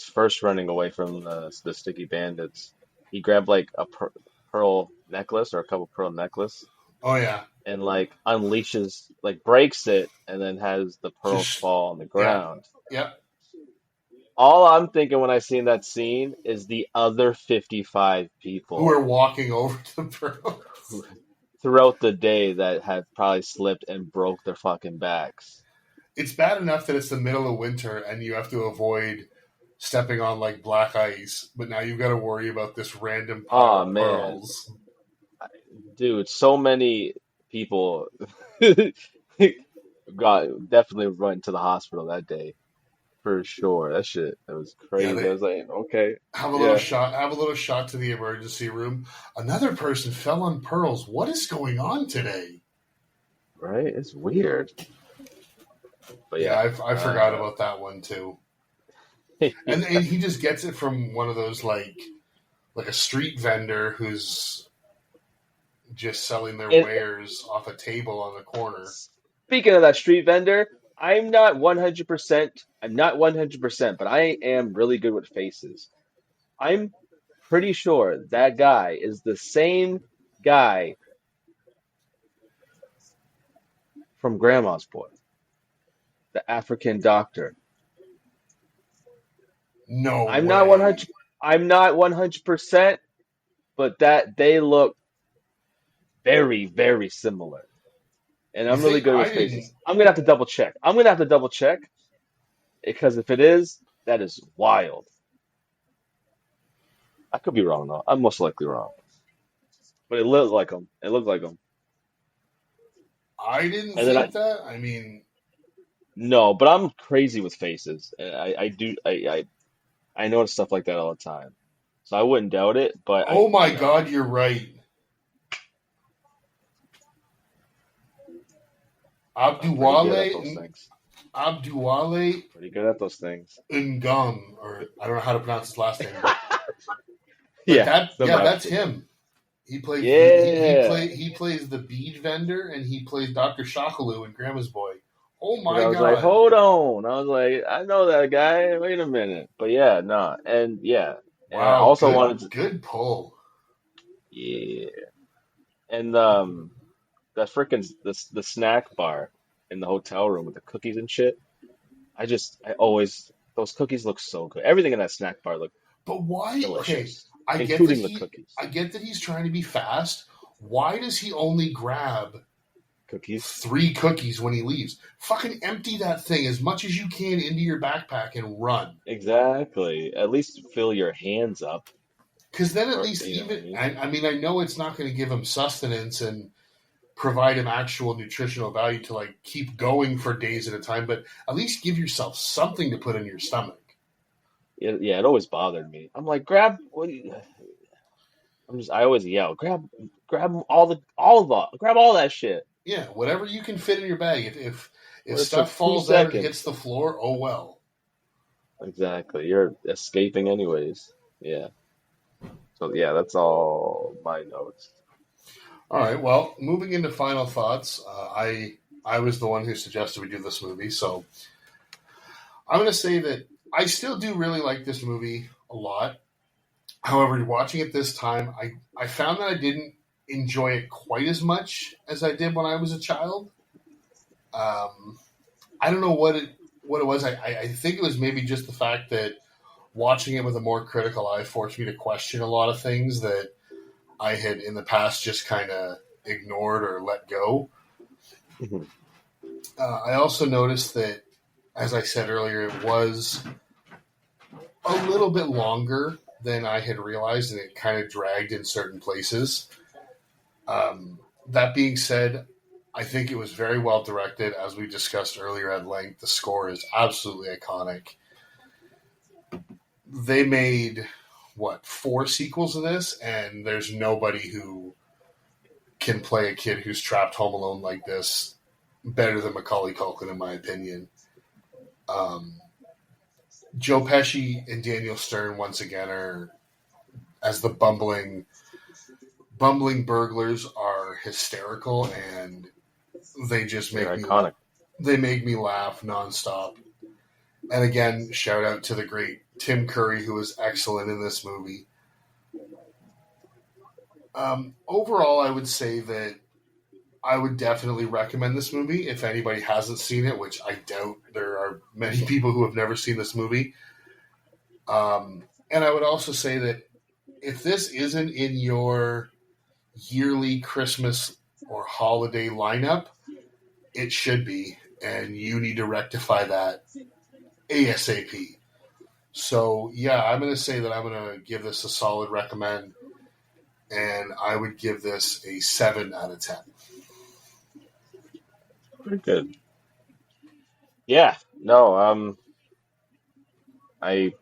first running away from the sticky bandits, he grabbed like a pearl necklace or a couple pearl necklace Oh yeah, and like unleashes, like breaks it, and then has the pearls just fall on the yeah, ground. yep. All I'm thinking when I seen that scene is the other 55 Who are people walking over to the who, pearls. throughout the day that have probably slipped and broke their fucking backs. It's bad enough that it's the middle of winter and you have to avoid stepping on like black ice, but now you've got to worry about this random pile Oh of man, pearls. dude, so many people got definitely went to the hospital that day for sure. That was Yeah, crazy. I they was like, okay, have a little yeah, shot. Have a little shot to the emergency room. Another person fell on pearls. What is going on today? right. It's weird, but Yeah, yeah, I forgot about that one too. And yeah. he just gets it from one of those like a street vendor who's just selling their And wares off a table on the corner. speaking of that street vendor, I'm not 100%. I'm not 100%, but I am really good with faces. I'm pretty sure that guy is the same guy from Grandma's Boy, the African doctor. No I'm not way. 100. I'm not 100%, but that they look very, very similar. And You I'm really think good I with didn't? faces. I'm gonna have to double check. I'm gonna have to double check because if it is, that is wild. I could be wrong though. I'm most likely wrong, but it looked like him. It looked like him. I didn't And then think that. I mean, no, but I'm crazy with faces. And I notice stuff like that all the time. So I wouldn't doubt it, but oh my God, you're right. I'm pretty good at those Abduwale things. Abduwale Pretty good at those things. Ngum, or I don't know how to pronounce his last name, but Yeah, that some that's African. him. He plays Yeah. he plays the bead vendor, and he plays Doctor Shockaloo in Grandma's Boy. Oh Because my I was like, God! hold on. I was like, I know that guy. Wait a minute. But yeah, no. And yeah. And I Wow, also wanted to, good pull. yeah. And that freaking the snack bar in the hotel room with the cookies and shit. I always those cookies look so good. Everything in that snack bar looked But why? Okay, delicious, including the I cookies. get that he's trying to be fast. Why does he only grab Cookies. 3 cookies when he leaves? Fucking empty that thing as much as you can into your backpack and run. Exactly. At least fill your hands up, Because then at or least you know what I even mean. I mean I know it's not going to give him sustenance and provide him actual nutritional value to like keep going for days at a time, but at least give yourself something to put in your stomach. Yeah, it always bothered me. I'm like, grab. What? I always yell, grab grab all that shit. Yeah, whatever you can fit in your bag. If Well, it took stuff two falls out and hits seconds. the floor, oh well. Exactly. You're escaping anyways. Yeah. So yeah, that's all my notes. All right. Well, moving into final thoughts, I was the one who suggested we do this movie, so I'm going to say that I still do really like this movie a lot. However, watching it this time, I found that I didn't enjoy it quite as much as I did when I was a child. Um, I don't know what it was. I think it was maybe just the fact that watching it with a more critical eye forced me to question a lot of things that I had in the past just kind of ignored or let go. Mhm. I also noticed that, as I said earlier, it was a little bit longer than I had realized, and it kind of dragged in certain places. That being said, I think it was very well directed, as we discussed earlier at length. The score is absolutely iconic. They made what 4 sequels of this, and there's nobody who can play a kid who's trapped home alone like this better than Macaulay Culkin, in my opinion. Um, Joe Pesci and Daniel Stern once again are as the bumbling burglars are hysterical, and they just make They're me iconic. they make me laugh nonstop. And again, shout out to the great Tim Curry, who was excellent in this movie. Overall, I would say that I would definitely recommend this movie if anybody hasn't seen it, which I doubt there are many people who have never seen this movie. And I would also say that if this isn't in your yearly Christmas or holiday lineup, it should be, and you need to rectify that ASAP. So, yeah, I'm going to say that I'm going to give this a solid recommend, and I would give this a 7 out of 10. Pretty good. Yeah, no, I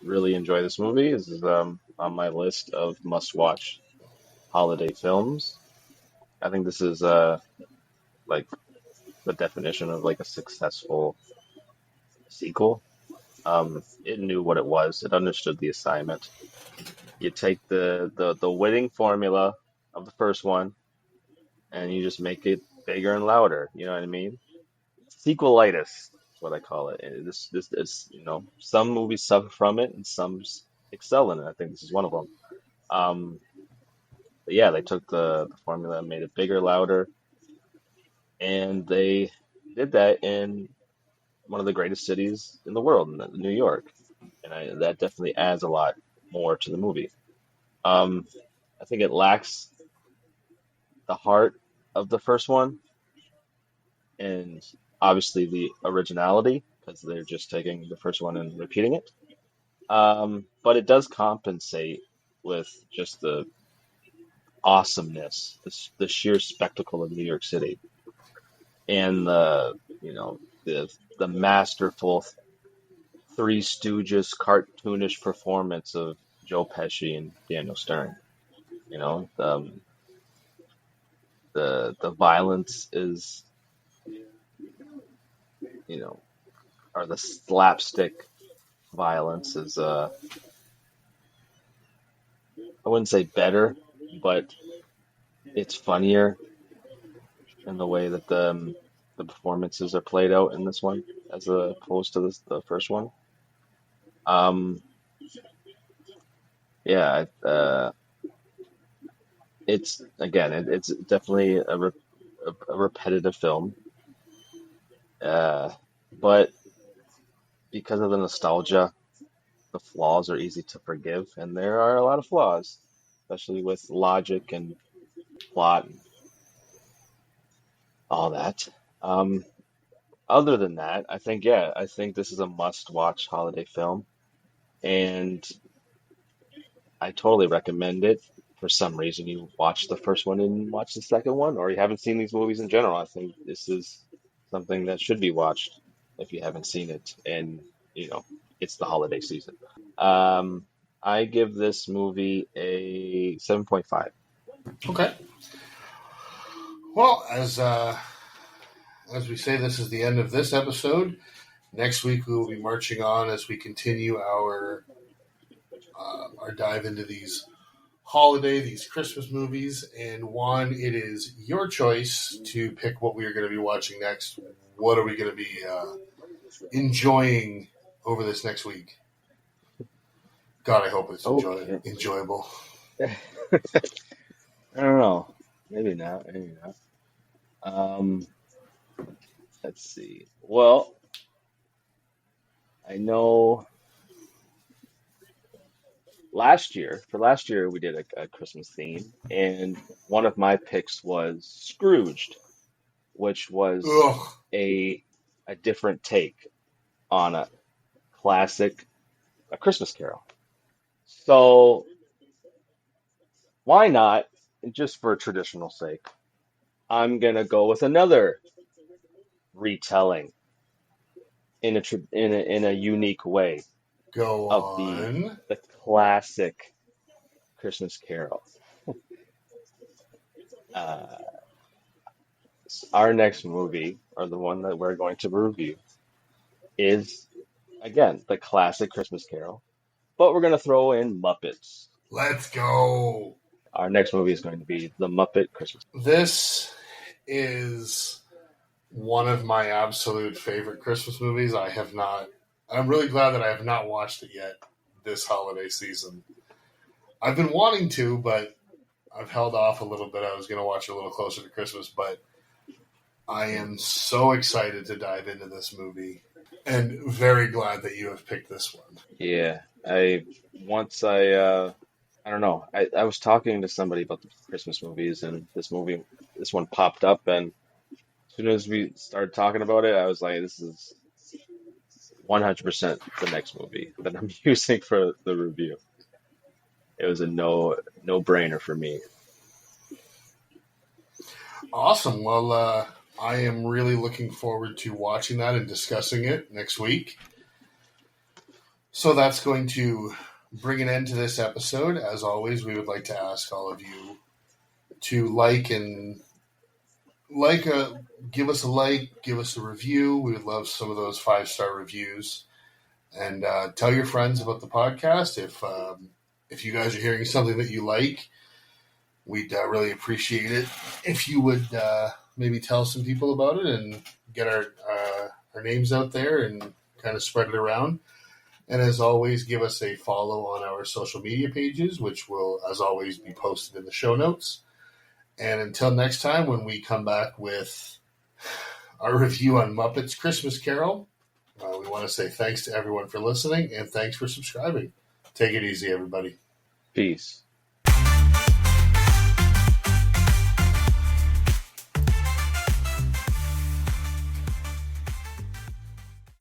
really enjoy this movie. This is on my list of must-watch holiday films. I think this is like the definition of like a successful sequel. It knew what it was. It understood the assignment. You take the winning formula of the first one and you just make it bigger and louder. You know what I mean? Sequelitis is what I call it. And this is, some movies suffer from it and some excel in it. I think this is one of them. But yeah, they took the formula and made it bigger, louder, and they did that in one of the greatest cities in the world, in New York. And that definitely adds a lot more to the movie. Um, I think it lacks the heart of the first one, and obviously the originality because they're just taking the first one and repeating it. But it does compensate with just the awesomeness, the sheer spectacle of New York City, and the masterful Three Stooges cartoonish performance of Joe Pesci and Daniel Stern. The violence is, you know, or the slapstick violence is I wouldn't say better, but it's funnier in the way that the performances are played out in this one as opposed to the first one. Um, yeah, it's again, it's definitely a repetitive film, uh, but because of the nostalgia, the flaws are easy to forgive, and there are a lot of flaws, especially with logic and plot and all that. Um, Other than that, I think this is a must-watch holiday film, and I totally recommend it. For some reason, you watch the first one and watch the second one, or you haven't seen these movies in general. I think this is something that should be watched if you haven't seen it, and you know, it's the holiday season. Um, I give this movie a 7.5. Okay. Well, as we say, this is the end of this episode. Next week we will be marching on as we continue our dive into these Christmas movies. And Juan, it is your choice to pick what we are going to be watching next. What are we going to be enjoying over this next week? God, I hope it's Okay. enjoyable. I don't know. Maybe not. Maybe not. Um, let's see. Well, I know last year we did a Christmas theme, and one of my picks was Scrooged, which was Ugh. a different take on a classic, a Christmas Carol. So why not, just for traditional sake, I'm gonna go with another retelling in a unique way Go of on. the classic Christmas Carol. Uh, our next movie, or the one that we're going to review, is again the classic Christmas Carol, but we're going to throw in Muppets. Let's go. Our next movie is going to be The Muppet Christmas. This is one of my absolute favorite Christmas movies. I'm really glad that I have not watched it yet this holiday season. I've been wanting to, but I've held off a little bit. I was going to watch it a little closer to Christmas, but I am so excited to dive into this movie. and very glad that you have picked this one. Yeah, I don't know. I was talking to somebody about the Christmas movies, and this one popped up, and as soon as we started talking about it, I was like, this is 100% the next movie that I'm using for the review. It was a no brainer for me. Awesome. Well, I am really looking forward to watching that and discussing it next week. So that's going to bring an end to this episode. As always, we would like to ask all of you to give us a like, give us a review. We would love some of those 5-star reviews, and tell your friends about the podcast. If you guys are hearing something that you like, we'd really appreciate it if you would maybe tell some people about it and get our names out there and kind of spread it around. And as always, give us a follow on our social media pages, which will, as always, be posted in the show notes. And until next time, when we come back with our review on Muppets Christmas Carol, we want to say thanks to everyone for listening and thanks for subscribing. Take it easy, everybody. Peace.